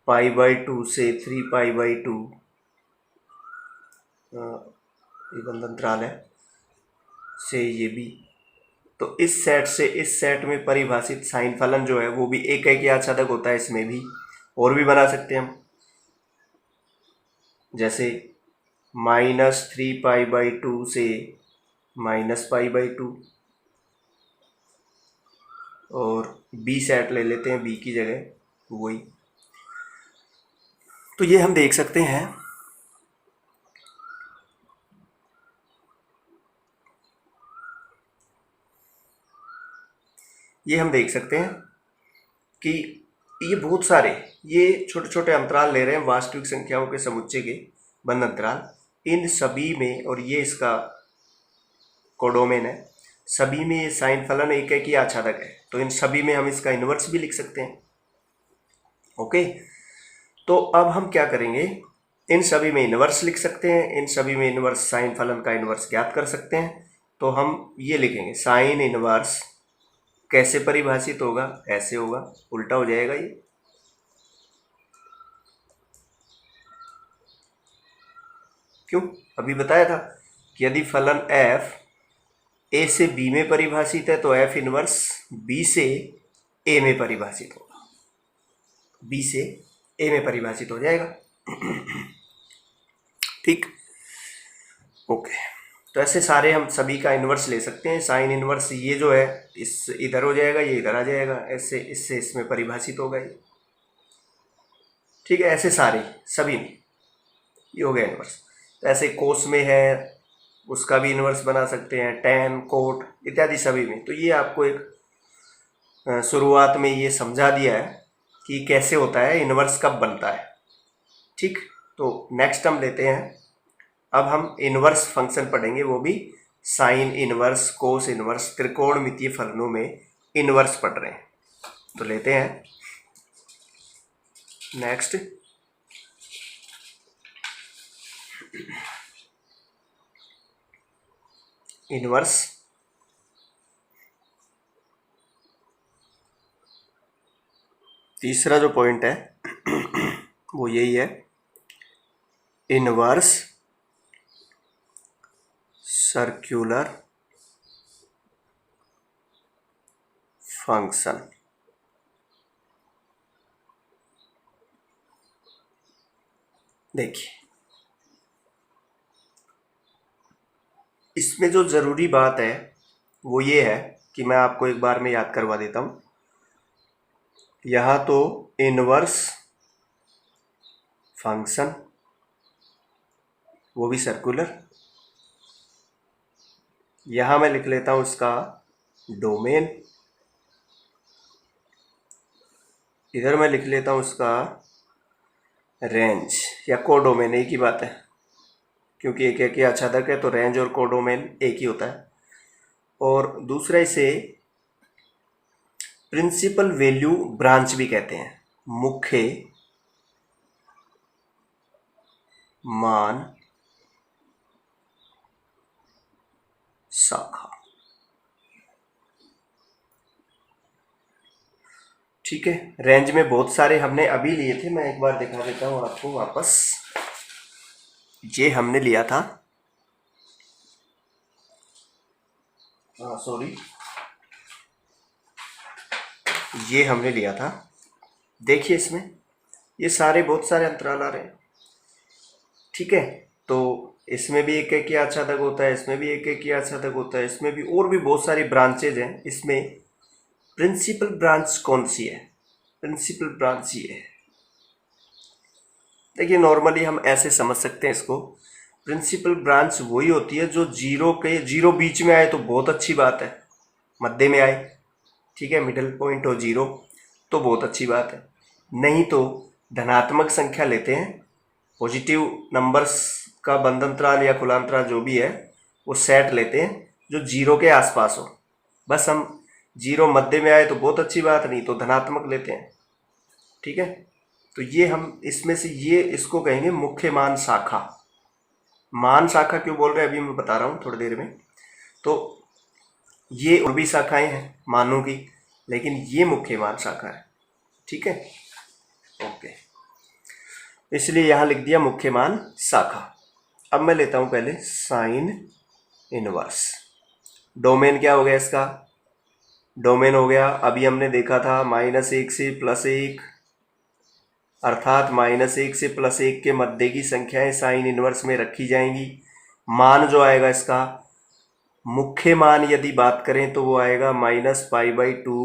π/2 से 3π/2 ये बंद अंतराल है से ये भी। तो इस सेट से इस सेट में परिभाषित साइन फलन जो है वो भी एकेकी आच्छादक होता है, इसमें भी और भी बना सकते हैं हम, जैसे -3π/2 से -π/2, और बी सेट ले लेते हैं, बी की जगह वही। तो ये हम देख सकते हैं कि ये बहुत सारे ये छोटे छोटे अंतराल ले रहे हैं वास्तविक संख्याओं के समुच्चय के बंद अंतराल, इन सभी में, और ये इसका कोडोमेन है, सभी में ये साइन फलन एकेकी आच्छादक है, तो इन सभी में हम इसका इन्वर्स भी लिख सकते हैं। ओके, तो अब हम क्या करेंगे, इन सभी में इन्वर्स लिख सकते हैं, इन सभी में इन्वर्स साइन फलन का इन्वर्स ज्ञात कर सकते हैं। तो हम ये लिखेंगे साइन इन्वर्स कैसे परिभाषित होगा, ऐसे होगा, उल्टा हो जाएगा ये। क्यों, अभी बताया था कि यदि फलन f a से b में परिभाषित है तो f इन्वर्स b से a में परिभाषित होगा, b से a में परिभाषित हो जाएगा। ठीक, ओके। तो ऐसे सारे हम सभी का इन्वर्स ले सकते हैं। साइन इन्वर्स ये जो है इस इधर हो जाएगा, ये इधर आ जाएगा, ऐसे इससे इसमें परिभाषित होगा ये। ठीक है, ऐसे सारे सभी में ये हो गया इन्वर्स। तो ऐसे कोस में है उसका भी इन्वर्स बना सकते हैं, टैन, कोट इत्यादि सभी में। तो ये आपको एक शुरुआत में ये समझा दिया है कि कैसे होता है, इन्वर्स कब बनता है। ठीक, तो नेक्स्ट हम लेते हैं, अब हम इन्वर्स फंक्शन पढ़ेंगे, वो भी साइन इन्वर्स, कोस इन्वर्स, त्रिकोणमितीय फलनों में इन्वर्स पढ़ रहे हैं। तो लेते हैं नेक्स्ट, इन्वर्स। तीसरा जो पॉइंट है वो यही है, इन्वर्स सर्कुलर फंक्शन। देखिए, इसमें जो ज़रूरी बात है वो ये है कि मैं आपको एक बार में याद करवा देता हूँ। यहाँ तो इन्वर्स फंक्शन, वो भी सर्कुलर, यहाँ मैं लिख लेता हूँ इसका डोमेन, इधर मैं लिख लेता हूँ इसका रेंज या कोडोमेन, एक ही बात है, क्योंकि एक एक ही आच्छादक है तो रेंज और कोडोमेन एक ही होता है। और दूसरा इसे प्रिंसिपल वैल्यू ब्रांच भी कहते हैं, मुख्य मान शाखा। ठीक है, रेंज में बहुत सारे हमने अभी लिए थे, मैं एक बार दिखा देता हूँ आपको वापस। ये हमने लिया था, सॉरी, ये हमने लिया था। देखिए इसमें ये सारे बहुत सारे अंतराल आ रहे हैं। ठीक है, तो इसमें भी एक एक ही आच्छादक होता है, इसमें भी एक एक ही आच्छादक होता है, इसमें भी और भी बहुत सारी ब्रांचेज हैं। इसमें प्रिंसिपल ब्रांच कौन सी है? प्रिंसिपल ब्रांच ये है। देखिए नॉर्मली हम ऐसे समझ सकते हैं इसको, प्रिंसिपल ब्रांच वही होती है जो जीरो बीच में आए तो बहुत अच्छी बात है, मध्य में आए, ठीक है, मिडल पॉइंट हो जीरो तो बहुत अच्छी बात है। नहीं तो धनात्मक संख्या लेते हैं, पॉजिटिव नंबर्स का बंधंतराल या खुलांतराल जो भी है वो सेट लेते हैं जो जीरो के आसपास हो। बस हम जीरो मध्य में आए तो बहुत अच्छी बात, नहीं तो धनात्मक लेते हैं। ठीक है, तो ये हम इसमें से ये इसको कहेंगे मुख्य मान शाखा। मान शाखा क्यों बोल रहे हैं अभी मैं बता रहा हूँ थोड़ी देर में। तो ये और भी शाखाएं हैं मानों की, लेकिन ये मुख्य मान शाखा है। ठीक है, ओके, इसलिए यहां लिख दिया मुख्य मान शाखा। अब मैं लेता हूं पहले साइन इनवर्स। डोमेन क्या हो गया इसका? डोमेन हो गया, अभी हमने देखा था -1 से +1, अर्थात -1 से +1 के मध्य की संख्याएं साइन इनवर्स में रखी जाएंगी। मान जो आएगा इसका मुख्य मान यदि बात करें तो वो आएगा -π/2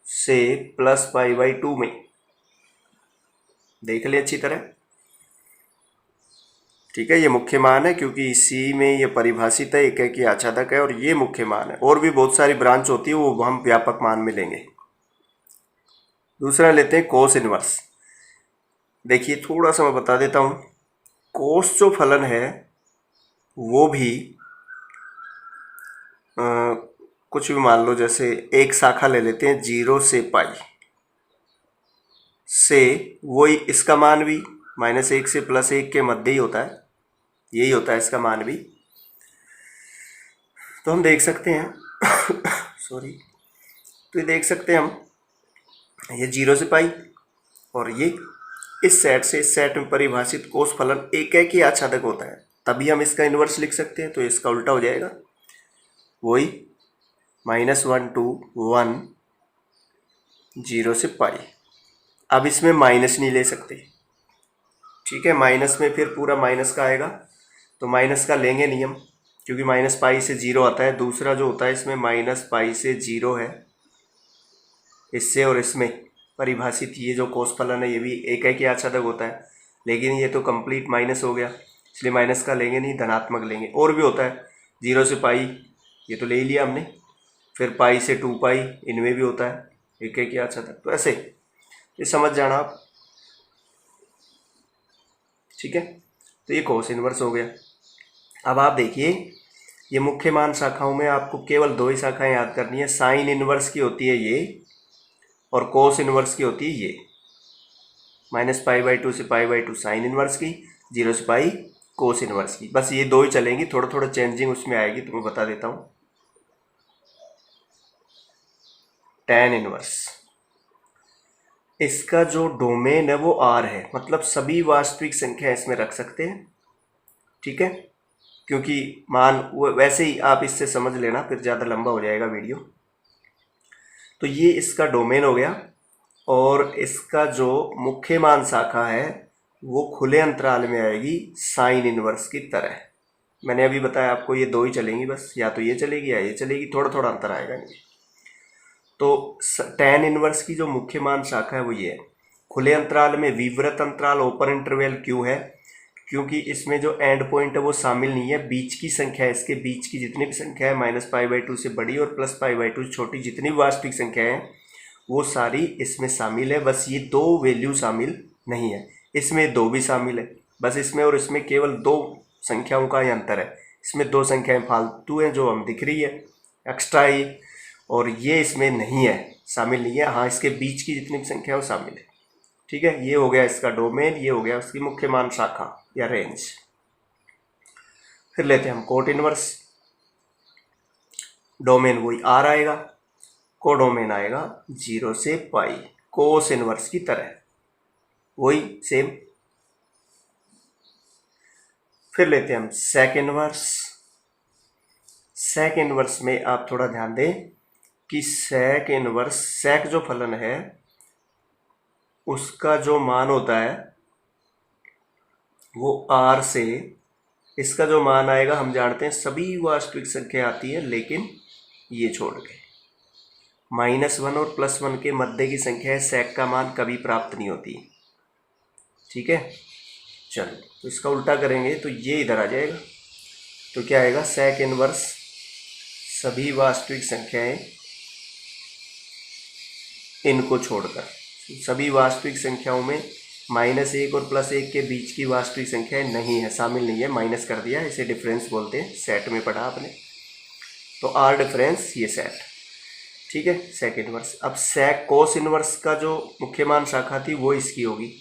से +π/2 में। देख ले अच्छी तरह। ठीक है, ये मुख्य मान है क्योंकि इसी में ये परिभाषित है, एक एक ही आच्छादक है और ये मुख्य मान है। और भी बहुत सारी ब्रांच होती है वो हम व्यापक मान में लेंगे। दूसरा लेते हैं कोस इनवर्स। देखिए थोड़ा सा मैं बता देता हूँ, कोस जो फलन है वो भी कुछ भी मान लो, जैसे एक शाखा ले लेते हैं 0 से π से, वही इसका मान भी -1 से +1 के मध्य ही होता है, यही होता है इसका मान भी। तो हम देख सकते हैं सॉरी, तो ये देख सकते हैं हम, ये 0 से π और ये इस सेट से इस सेट में परिभाषित कोस फलन एक एक ही आच्छादक होता है, तभी हम इसका इन्वर्स लिख सकते हैं। तो इसका उल्टा हो जाएगा, वही -1 to 1 0 से π। अब इसमें माइनस नहीं ले सकते, ठीक है, माइनस में फिर पूरा माइनस का आएगा, तो माइनस का लेंगे नहीं हम, क्योंकि -π से 0 आता है। दूसरा जो होता है इसमें -π से 0 है, इससे और इसमें परिभाषित ये जो कोस फलन है ये भी एक एक ही आच्छादक होता है, लेकिन ये तो कंप्लीट माइनस हो गया, इसलिए माइनस का लेंगे नहीं, धनात्मक लेंगे। और भी होता है 0 से π, ये तो ले ही लिया हमने, फिर π से 2π, इनमें भी होता है एक एक ही आच्छादक। तो ऐसे ये समझ जाना आप। ठीक है, तो ये कोस इनवर्स हो गया। अब आप देखिए ये मुख्य मान शाखाओं में आपको केवल 2 ही शाखाएं याद करनी है, साइन इनवर्स की होती है ये और कोस इनवर्स की होती है ये। -π/2 से π/2 साइन इनवर्स की, 0 से π कोस इनवर्स की, बस ये 2 ही चलेंगी। थोड़ा थोड़ा चेंजिंग उसमें आएगी तो मैं बता देता हूँ। tan इनवर्स, इसका जो डोमेन है वो R है, मतलब सभी वास्तविक संख्या इसमें रख सकते हैं। ठीक है, क्योंकि मान वैसे ही आप इससे समझ लेना, फिर ज़्यादा लंबा हो जाएगा वीडियो। तो ये इसका डोमेन हो गया, और इसका जो मुख्य मान शाखा है वो खुले अंतराल में आएगी साइन इनवर्स की तरह। मैंने अभी बताया आपको ये 2 ही चलेंगी बस, या तो ये चलेगी या ये चलेगी, थोड़ा थोड़ा अंतर आएगा इनमें। तो tan इनवर्स की जो मुख्य मान शाखा है वो ये है। खुले अंतराल में विवृत अंतराल ओपन इंटरवल क्यों है? क्योंकि इसमें जो एंड पॉइंट है वो शामिल नहीं है, बीच की संख्या है, इसके बीच की जितनी भी संख्या है -π/2 से बड़ी और +π/2 छोटी, जितनी भी वास्तविक संख्या है वो सारी इसमें शामिल है, बस ये 2 वैल्यू शामिल नहीं है। इसमें 2 भी शामिल है, बस इसमें और इसमें केवल 2 संख्याओं का ही अंतर है। इसमें 2 संख्याएं फालतू हैं जो हम दिख रही है, एक्स्ट्रा है, और ये इसमें नहीं है, शामिल नहीं है। हाँ, इसके बीच की जितनी भी संख्या है वो शामिल है। ठीक है, ये हो गया इसका डोमेन, ये हो गया उसकी मुख्य मान शाखा या रेंज। फिर लेते हैं हम कोट इनवर्स। डोमेन वही आर आएगा, कोडोमेन आएगा 0 से पाई, कोस इनवर्स की तरह वही सेम। फिर लेते हैं हम सेक इनवर्स। सेक इनवर्स में आप थोड़ा ध्यान दें कि सेक इनवर्स, सेक जो फलन है उसका जो मान होता है वो आर से, इसका जो मान आएगा हम जानते हैं सभी वास्तविक संख्या आती है, लेकिन ये छोड़ के -1 और +1 के मध्य की संख्या है, सेक का मान कभी प्राप्त नहीं होती। ठीक है, चलो तो इसका उल्टा करेंगे तो ये इधर आ जाएगा, तो क्या आएगा, सेक इनवर्स सभी वास्तविक संख्याएं इनको छोड़कर, सभी वास्तविक संख्याओं में -1 और +1 के बीच की वास्तविक संख्याएं नहीं है, शामिल नहीं है, माइनस कर दिया, इसे डिफरेंस बोलते हैं, सेट में पढ़ा आपने। तो आर डिफरेंस ये सेट। ठीक है, सेक इनवर्स। अब सेक कोस इनवर्स का जो मुख्य मान शाखा थी वो इसकी होगी,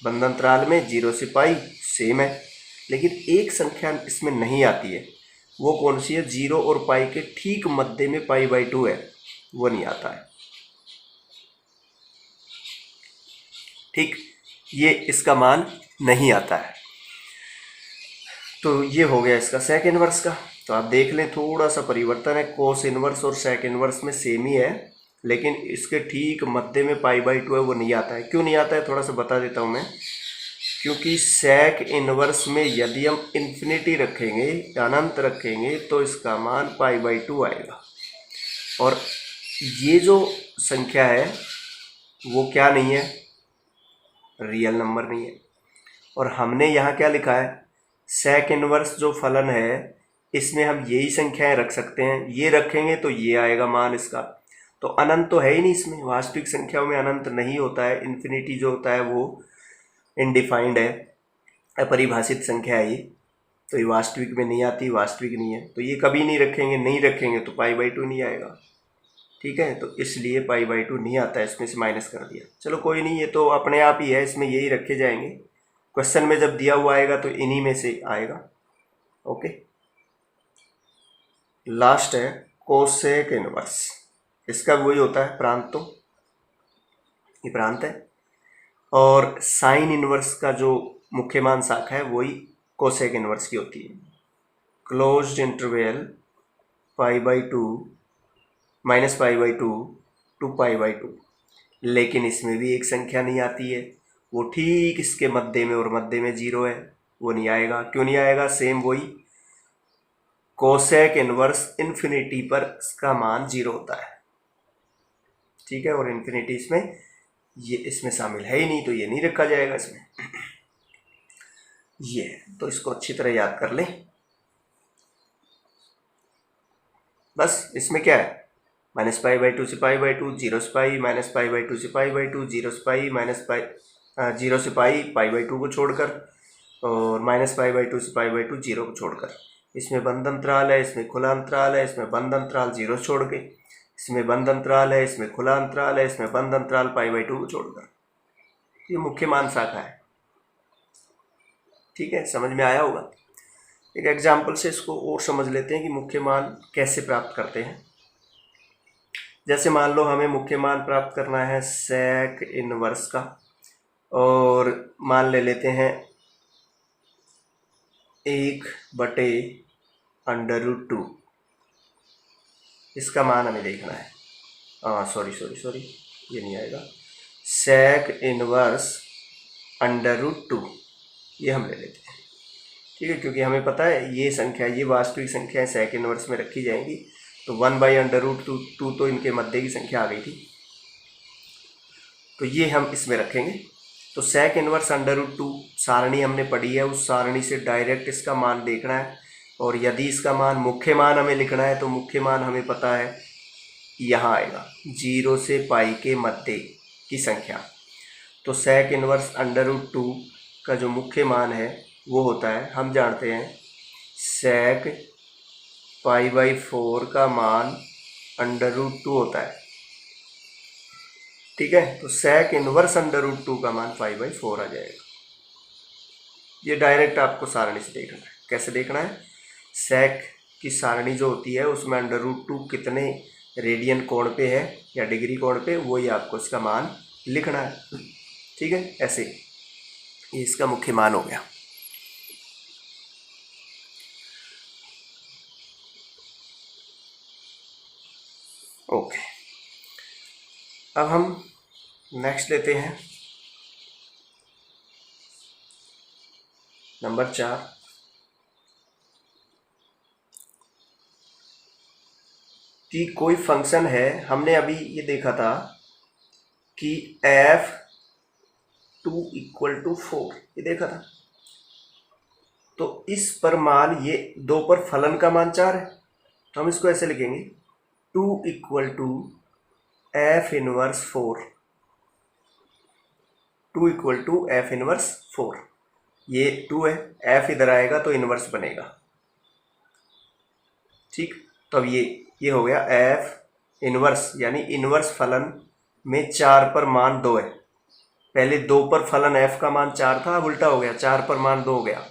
बंद अंतराल में 0 से पाई सेम है, लेकिन एक संख्या इसमें नहीं आती है, वो कौन सी है, 0 और पाई के ठीक मध्य में π/2 है, वो नहीं आता है। ठीक, ये इसका मान नहीं आता है। तो ये हो गया इसका सेक इनवर्स का। तो आप देख लें थोड़ा सा परिवर्तन है, कोस इनवर्स और सेक इनवर्स में सेम ही है, लेकिन इसके ठीक मध्य में π/2 है, वो नहीं आता है। क्यों नहीं आता है थोड़ा सा बता देता हूँ मैं। क्योंकि सेक इनवर्स में यदि हम इन्फिनिटी रखेंगे, अनंत रखेंगे, तो इसका मान π/2 आएगा, और ये जो संख्या है वो क्या नहीं है, रियल नंबर नहीं है। और हमने यहाँ क्या लिखा है, सेक इनवर्स जो फलन है इसमें हम यही संख्याएं रख सकते हैं, ये रखेंगे तो ये आएगा मान इसका। तो अनंत तो है ही नहीं इसमें, वास्तविक संख्याओं में अनंत नहीं होता है, इन्फिनिटी जो होता है वो इनडिफाइंड है, अपरिभाषित संख्या है ये, तो ये वास्तविक में नहीं आती, वास्तविक नहीं है, तो ये कभी नहीं रखेंगे, नहीं रखेंगे तो π/2 नहीं आएगा। ठीक है, तो इसलिए π/2 नहीं आता है, इसमें से माइनस कर दिया। चलो कोई नहीं, ये तो अपने आप ही है, इसमें यही रखे जाएंगे, क्वेश्चन में जब दिया हुआ आएगा तो इन्हीं में से आएगा। ओके, लास्ट है कोसेक इनवर्स। इसका वही होता है प्रांत, तो ये प्रांत है, और साइन इनवर्स का जो मुख्य मान शाखा है वही कोसेक इनवर्स की होती है। क्लोज्ड इंटरवल π/2 -π/2 to π/2, लेकिन इसमें भी एक संख्या नहीं आती है, वो ठीक इसके मध्य में, और मध्य में 0 है, वो नहीं आएगा। क्यों नहीं आएगा, सेम वही, कोसेक इनवर्स इन्फिनिटी पर इसका मान 0 होता है। ठीक है, और इन्फिनिटी इसमें, ये इसमें शामिल है ही नहीं, तो ये नहीं रखा जाएगा इसमें। ये तो इसको अच्छी तरह याद कर लें। बस इसमें क्या है, -π/2 से π/2, 0 से पाई, -π/2 से π/2, 0 से पाई, 0 से पाई π/2 को छोड़कर, और -π/2 से π/2 0 को छोड़कर। इसमें बंद अंतराल है, इसमें खुला अंतराल है, इसमें बंद अंतराल 0 छोड़ के, इसमें बंद अंतराल है, इसमें खुला अंतराल है, इसमें बंद अंतराल π/2 को छोड़कर। ये मुख्य मान शाखा है। ठीक है, समझ में आया होगा। एक एग्जाम्पल से इसको और समझ लेते हैं कि मुख्य मान कैसे प्राप्त करते हैं। जैसे मान लो हमें मुख्य मान प्राप्त करना है सेक इनवर्स का, और मान ले लेते हैं 1/√2, इसका मान हमें देखना है। सॉरी ये नहीं आएगा, सेक इनवर्स √2 ये हम ले लेते हैं। ठीक है, क्योंकि हमें पता है ये संख्या, ये वास्तविक संख्या सेक इनवर्स में रखी जाएंगी, तो 1/√2 तो इनके मध्य की संख्या आ गई थी, तो ये हम इसमें रखेंगे। तो सेक इनवर्स √2 सारणी हमने पढ़ी है, उस सारणी से डायरेक्ट इसका मान देखना है, और यदि इसका मान मुख्य मान हमें लिखना है तो मुख्य मान हमें पता है यहाँ आएगा 0 से पाई के मध्य की संख्या। तो sec इनवर्स √2 का जो मुख्य मान है वो होता है, हम जानते हैं sec π/4 का मान √2 होता है। ठीक है, तो sec इनवर्स √2 का मान π/4 आ जाएगा। ये डायरेक्ट आपको सारणी से देखना है। कैसे देखना है? sec की सारणी जो होती है उसमें √2 कितने रेडियन कोण पे है या डिग्री कोण पे, वही आपको इसका मान लिखना है। ठीक है, ऐसे ये इसका मुख्य मान हो गया। ओके, अब हम नेक्स्ट लेते हैं नंबर 4। कि कोई फंक्शन है, हमने अभी ये देखा था कि f2 = 4, ये देखा था। तो इस पर मान ये 2 पर फलन का मान 4 है, तो हम इसको ऐसे लिखेंगे 2 = f इनवर्स 4। 2 = f inverse 4। ये 2 है, f इधर आएगा तो इनवर्स बनेगा। ठीक, तो अब ये हो गया f इनवर्स, यानी इनवर्स फलन में 4 पर मान 2 है। पहले 2 पर फलन f का मान 4 था, अब उल्टा हो गया, 4 पर मान 2 हो गया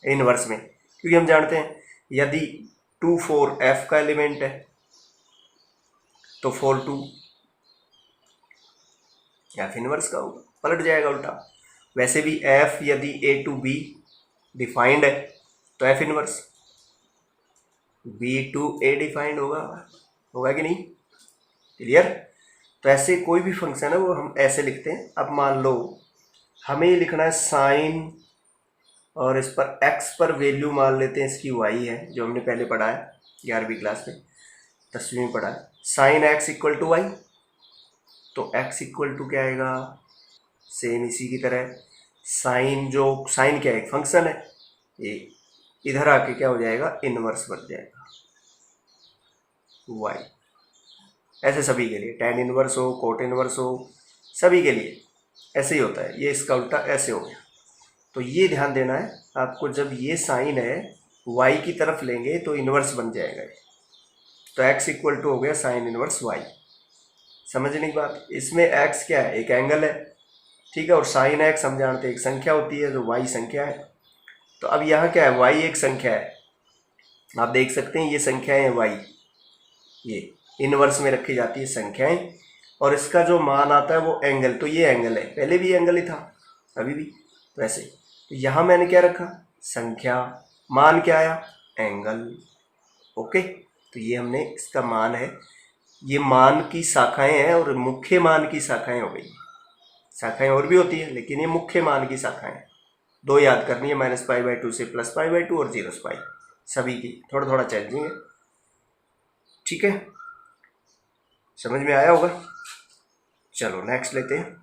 इनवर्स में, क्योंकि हम जानते हैं यदि 2 4 f का एलिमेंट है तो 4 2 f इनवर्स का होगा, पलट जाएगा उल्टा। वैसे भी f यदि a to b डिफाइंड है तो f inverse b to a defined होगा कि नहीं? क्लियर? तो ऐसे कोई भी फंक्शन है वो हम ऐसे लिखते हैं। अब मान लो हमें ये लिखना है साइन, और इस पर x पर वैल्यू मान लेते हैं इसकी y है, जो हमने पहले पढ़ा है 11वीं क्लास में, 10वीं में पढ़ा है। साइन x = y, तो x = क्या आएगा? सेम इसी की तरह साइन क्या है? एक फंक्शन है, ये इधर आके क्या हो जाएगा? इनवर्स बन जाएगा y। ऐसे सभी के लिए, tan इनवर्स हो, कोट इनवर्स हो, सभी के लिए ऐसे ही होता है। ये इसका उल्टा ऐसे हो गया। तो ये ध्यान देना है आपको, जब ये साइन है y की तरफ लेंगे तो इनवर्स बन जाएगा। तो x = हो गया साइन इनवर्स y। समझने की बात, इसमें x क्या है? एक एंगल है, ठीक है, और साइन x हम जानते हैं एक संख्या होती है, तो y संख्या है। तो अब यहाँ क्या है? y एक संख्या है, आप देख सकते हैं ये संख्याएं हैं y, ये इनवर्स में रखी जाती है संख्याएं, और इसका जो मान आता है वो एंगल। तो ये एंगल है, पहले भी एंगल ही था, अभी भी वैसे। तो यहाँ मैंने क्या रखा? संख्या, मान क्या आया? एंगल। ओके, तो ये हमने इसका मान है, ये मान की शाखाएं हैं और मुख्य मान की शाखाएं हो गई। शाखाएं और भी होती है, लेकिन ये मुख्य मान की शाखाएं हैं। 2 याद करनी है, -π/2 से +π/2 और 0 से π, सभी की थोड़ा थोड़ा चेंजिंग है। ठीक है, समझ में आया होगा? चलो नेक्स्ट लेते हैं।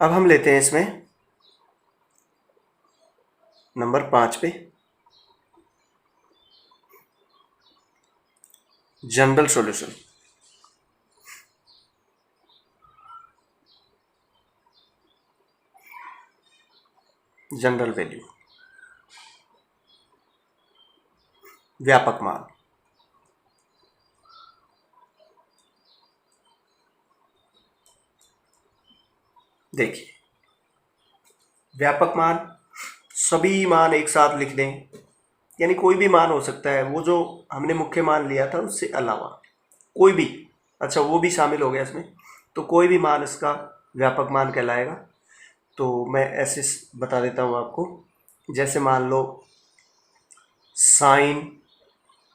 अब हम लेते हैं इसमें नंबर 5 पे जनरल सॉल्यूशन। जनरल वैल्यू, व्यापक मान। देखिए, व्यापक मान, सभी मान एक साथ लिख दें, यानी कोई भी मान हो सकता है, वो जो हमने मुख्य मान लिया था उससे अलावा कोई भी, अच्छा वो भी शामिल हो गया इसमें, तो कोई भी मान इसका व्यापक मान कहलाएगा। तो मैं ऐसे बता देता हूँ आपको, जैसे मान लो साइन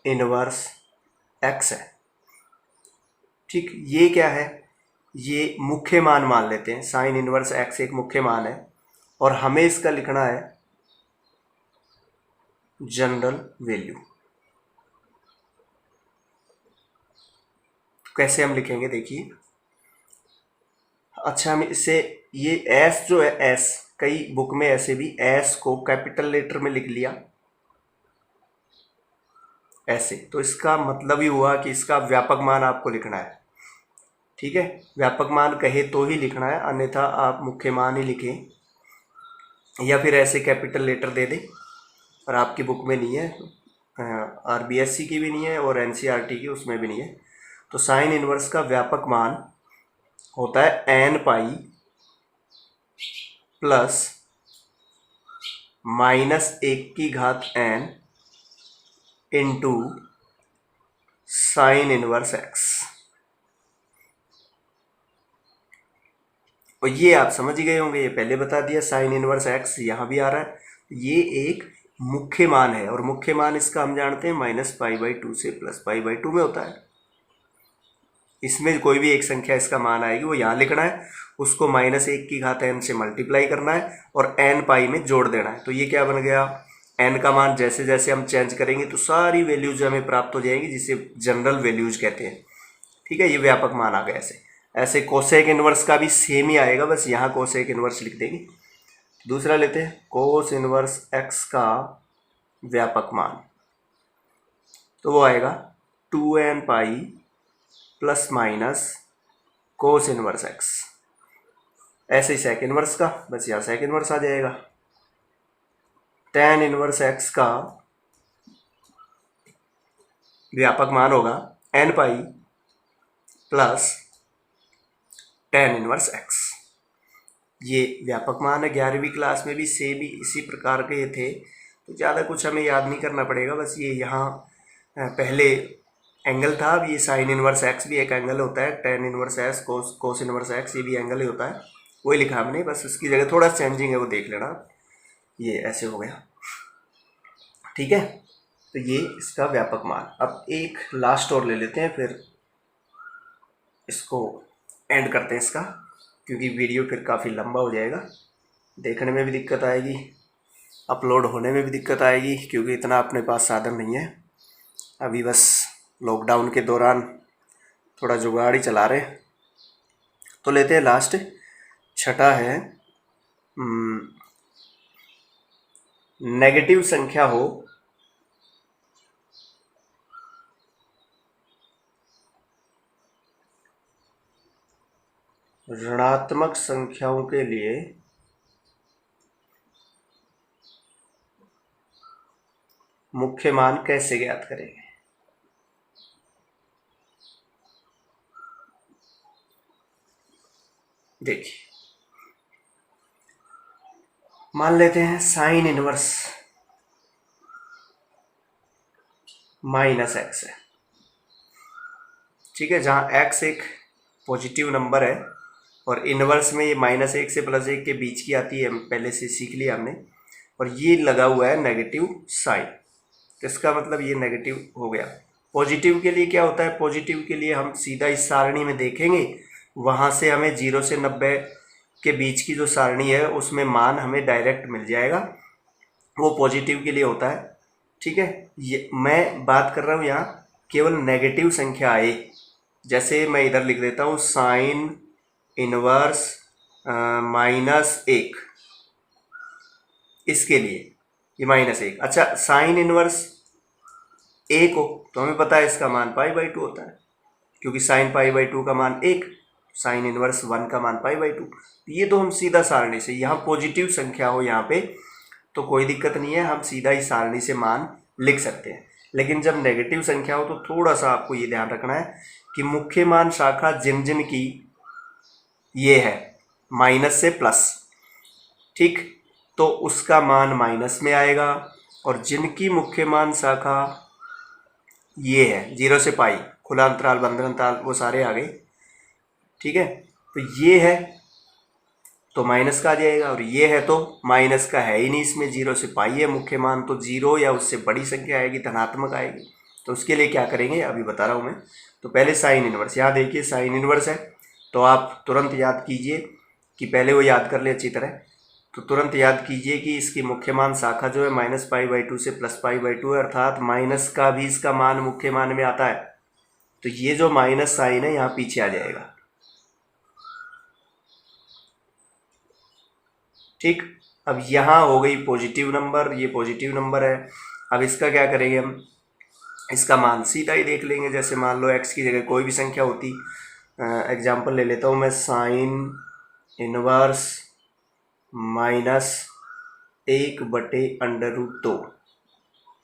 इनवर्स x है, ठीक, ये क्या है? ये मुख्य मान लेते हैं, साइन इनवर्स x एक मुख्य मान है, और हमें इसका लिखना है जनरल वैल्यू। कैसे हम लिखेंगे? देखिए, अच्छा, हम इसे ये एस जो है, एस कई बुक में ऐसे भी एस को कैपिटल लेटर में लिख लिया ऐसे, तो इसका मतलब ही हुआ कि इसका व्यापक मान आपको लिखना है। ठीक है, व्यापक मान कहे तो ही लिखना है, अन्यथा आप मुख्य मान ही लिखें या फिर ऐसे कैपिटल लेटर दे दें। और आपकी बुक में नहीं है, RBSC की भी नहीं है और NCERT की उसमें भी नहीं है। तो साइन इनवर्स का व्यापक मान होता है n pi plus -1/n into sine inverse x। और ये आप समझ ही गए होंगे, ये पहले बता दिया, साइन इनवर्स x यहाँ भी आ रहा है। ये एक मुख्य मान है और मुख्य मान इसका हम जानते हैं -π/2 से +π/2 में होता है। इसमें कोई भी एक संख्या इसका मान आएगी वो यहाँ लिखना है, उसको -1/n से मल्टीप्लाई करना है और n पाई में जोड़ देना है। तो ये क्या बन गया, n का मान जैसे जैसे हम चेंज करेंगे तो सारी वैल्यूज हमें प्राप्त हो जाएंगी, जिसे जनरल वैल्यूज कहते हैं। ठीक है, ये व्यापक मान आ गया। ऐसे ऐसे कोसेक इनवर्स का भी सेम ही आएगा, बस यहाँ कोसेक इनवर्स लिख देंगे। दूसरा लेते हैं कोस इनवर्स x का व्यापक मान, तो वो आएगा 2n pi plus minus cos inverse x। ऐसे ही सेक इनवर्स का, बस यहाँ सेक इनवर्स आ जाएगा। tan इनवर्स x का व्यापक मान होगा n pi plus tan inverse x। ये व्यापक मान है, 11वीं क्लास में भी सेम ही इसी प्रकार के ये थे, तो ज़्यादा कुछ हमें याद नहीं करना पड़ेगा। बस ये यहाँ पहले एंगल था, अब ये साइन इनवर्स x भी एक एंगल होता है, tan inverse s cos inverse x ये भी एंगल ही होता है, वही लिखा हमने, बस उसकी जगह थोड़ा चेंजिंग है वो देख लेना। ये ऐसे हो गया। ठीक है, तो ये इसका व्यापक मान। अब एक लास्ट और ले लेते हैं, फिर इसको एंड करते हैं इसका, क्योंकि वीडियो फिर काफ़ी लंबा हो जाएगा, देखने में भी दिक्कत आएगी, अपलोड होने में भी दिक्कत आएगी, क्योंकि इतना अपने पास साधन नहीं है। अभी बस लॉकडाउन के दौरान थोड़ा जुगाड़ ही चला रहे। तो लेते हैं लास्ट, छठा है नेगेटिव संख्या हो ऋणात्मक संख्याओं के लिए मुख्य मान कैसे ज्ञात करेंगे। देखिए, मान लेते हैं साइन इनवर्स -x है। ठीक है, जहाँ x एक पॉजिटिव नंबर है और इनवर्स में ये -1 से +1 के बीच की आती है, पहले से सीख लिया हमने, और ये लगा हुआ है नेगेटिव साइन, तो इसका मतलब ये नेगेटिव हो गया। पॉजिटिव के लिए क्या होता है, पॉजिटिव के लिए हम सीधा इस सारणी में देखेंगे, वहाँ से हमें 0 से 90 के बीच की जो सारणी है उसमें मान हमें डायरेक्ट मिल जाएगा, वो पॉजिटिव के लिए होता है। ठीक है, ये मैं बात कर रहा हूँ यहाँ केवल नेगेटिव संख्या आए, जैसे मैं इधर लिख देता हूँ साइन इनवर्स -1, इसके लिए ये -1। अच्छा, साइन इनवर्स 1 हो तो हमें पता है इसका मान π/2 होता है, क्योंकि साइन π/2 का मान 1, साइन इनवर्स 1 का मान π/2। ये तो हम सीधा सारणी से, यहाँ पॉजिटिव संख्या हो यहाँ पे तो कोई दिक्कत नहीं है, हम सीधा ही सारणी से मान लिख सकते हैं। लेकिन जब नेगेटिव संख्या हो तो थोड़ा सा आपको ये ध्यान रखना है कि मुख्य मान शाखा जिन जिन की ये है माइनस से प्लस, ठीक, तो उसका मान माइनस में आएगा, और जिनकी मुख्य मान शाखा ये है 0 से पाई, खुला अंतराल, बंद अंतराल, वो सारे आ गए। ठीक है, तो ये है तो माइनस का आ जाएगा, और ये है तो माइनस का है ही नहीं, इसमें 0 से पाई है मुख्य मान, तो 0 या उससे बड़ी संख्या आएगी, धनात्मक आएगी। तो उसके लिए क्या करेंगे अभी बता रहा हूँ मैं। तो पहले साइन इनवर्स, यहाँ देखिए साइन इनवर्स है, तो आप तुरंत याद कीजिए कि पहले वो याद कर ले अच्छी तरह, तो तुरंत याद कीजिए कि इसकी मुख्य मान शाखा जो है -π/2 से +π/2 है, अर्थात माइनस का भी इसका मान मुख्य मान में आता है। तो ये जो माइनस साइन है यहाँ पीछे आ जाएगा, ठीक, अब यहाँ हो गई पॉजिटिव नंबर, ये पॉजिटिव नंबर है। अब इसका क्या करेंगे हम, इसका मान सीधा ही देख लेंगे। जैसे मान लो x की जगह कोई भी संख्या होती, एग्जांपल ले लेता हूँ मैं, साइन इनवर्स माइनस 1/√2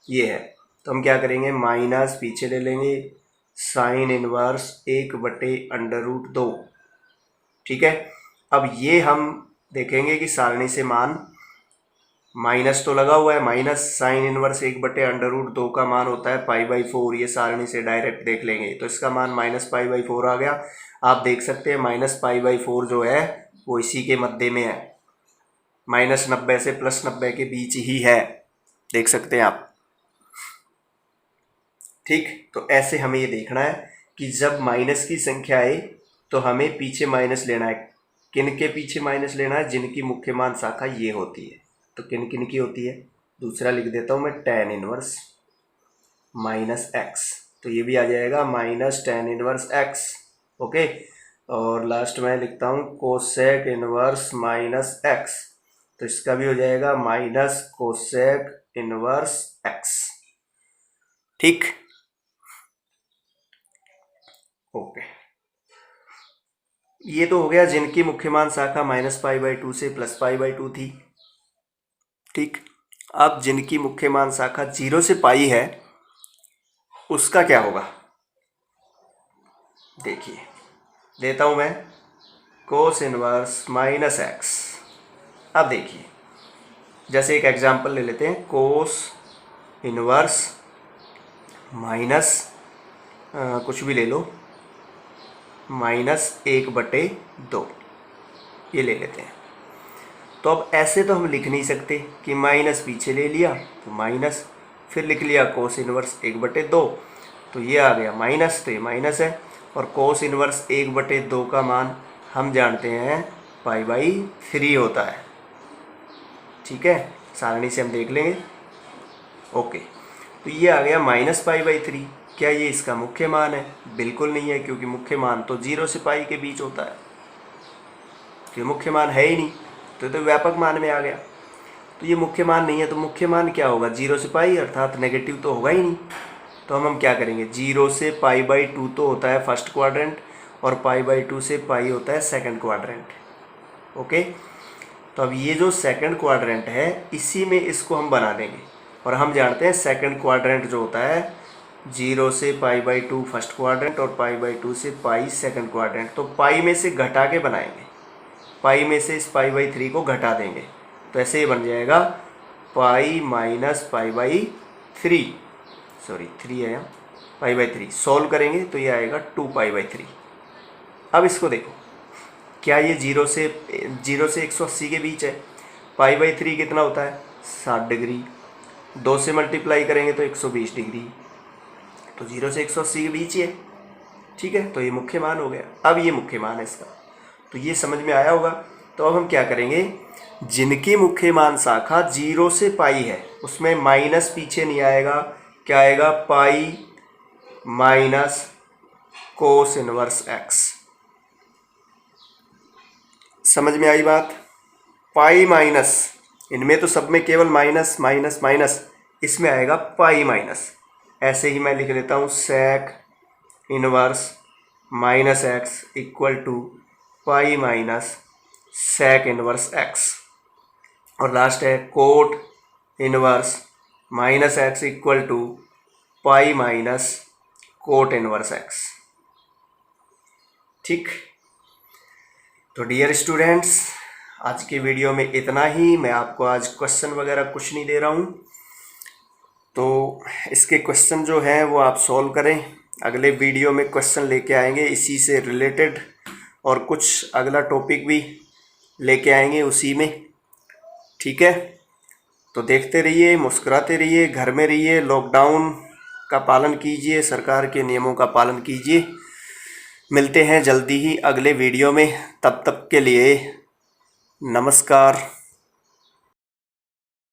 ये है। तो हम क्या करेंगे, माइनस पीछे ले लेंगे, साइन इनवर्स 1/√2। ठीक है, अब ये हम देखेंगे कि सारणी से मान माइनस तो लगा हुआ है, माइनस साइन इनवर्स 1/√2 का मान होता है π/4। ये सारणी से डायरेक्ट देख लेंगे तो इसका मान माइनस π/4 आ गया। आप देख सकते हैं माइनस π/4 जो है वो इसी के मध्य में है, -90 से +90 के बीच ही है, देख सकते हैं आप। ठीक, तो ऐसे हमें ये देखना है कि जब माइनस की संख्या आए तो हमें पीछे माइनस लेना है। किन के पीछे माइनस लेना है, जिनकी मुख्य मान शाखा ये होती है। तो किन किन की होती है, दूसरा लिख देता हूँ मैं, tan इनवर्स -x, तो ये भी आ जाएगा -tan इनवर्स x। ओके, और लास्ट में लिखता हूँ कोसेक इनवर्स -x, तो इसका भी हो जाएगा माइनस कोसेक इनवर्स x। ठीक, ओके, ये तो हो गया जिनकी मुख्य मान शाखा -π/2 से +π/2 थी। ठीक, अब जिनकी मुख्य मान शाखा 0 से पाई है उसका क्या होगा, देखिए देता हूं मैं, कोस इनवर्स -x। अब देखिए, जैसे एक एग्जांपल ले लेते हैं, कोस इनवर्स माइनस कुछ भी ले लो, -1/2 ये ले लेते हैं। तो अब ऐसे तो हम लिख नहीं सकते कि माइनस पीछे ले लिया तो माइनस, फिर लिख लिया कोस इनवर्स 1/2, तो ये आ गया माइनस, तो ये माइनस है। और कोस इनवर्स 1/2 का मान हम जानते हैं π/3 होता है। ठीक है, सारणी से हम देख लेंगे। ओके, तो ये आ गया -π/3। क्या ये इसका मुख्य मान है? बिल्कुल नहीं है, क्योंकि मुख्य मान तो 0 से पाई के बीच होता है, तो मुख्य मान है ही नहीं, तो व्यापक मान में आ गया। तो ये मुख्य मान नहीं है, तो मुख्य मान क्या होगा, 0 से पाई, अर्थात नेगेटिव तो होगा ही नहीं। तो हम क्या करेंगे, 0 से π/2 तो होता है फर्स्ट क्वाड्रेंट, और π/2 से पाई होता है सेकंड क्वाड्रेंट। ओके, तो अब ये जो सेकंड क्वाड्रेंट है इसी में इसको हम बना देंगे, और हम जानते हैं सेकंड क्वाड्रेंट जो होता है 0 से π/2 फर्स्ट क्वाड्रेंट और π/2 से पाई सेकंड क्वाड्रेंट। तो पाई में से घटा के बनाएंगे, पाई में से इस π/3 को घटा देंगे, तो ऐसे ही बन जाएगा पाई माइनस π/3, सॉरी 3 है यहाँ, π/3 सॉल्व करेंगे तो ये आएगा 2π/3। अब इसको देखो, क्या ये 0 से 180 के बीच है? π/3 कितना होता है, 60 डिग्री, 2 से मल्टीप्लाई करेंगे तो 120 डिग्री, तो 0 से 180 के बीच ही है। ठीक है, तो ये मुख्य मान हो गया। अब ये मुख्य मान है इसका, तो ये समझ में आया होगा। तो अब हम क्या करेंगे, जिनकी मुख्य मान शाखा 0 से पाई है उसमें माइनस पीछे नहीं आएगा, क्या आएगा, pi minus cos inverse x। समझ में आई बात? पाई माइनस, इनमें तो सब में केवल माइनस माइनस माइनस, इसमें आएगा पाई माइनस। ऐसे ही मैं लिख लेता हूँ sec inverse -x equal to pi minus sec inverse x। और लास्ट है cot inverse -x equal to pi minus cot inverse x। ठीक, तो डियर स्टूडेंट्स, आज के वीडियो में इतना ही। मैं आपको आज क्वेश्चन वगैरह कुछ नहीं दे रहा हूँ, तो इसके क्वेश्चन जो हैं वो आप सॉल्व करें। अगले वीडियो में क्वेश्चन लेके आएंगे इसी से रिलेटेड, और कुछ अगला टॉपिक भी लेके आएंगे उसी में। ठीक है, तो देखते रहिए, मुस्कुराते रहिए, घर में रहिए, लॉकडाउन का पालन कीजिए, सरकार के नियमों का पालन कीजिए। मिलते हैं जल्दी ही अगले वीडियो में, तब तक के लिए नमस्कार।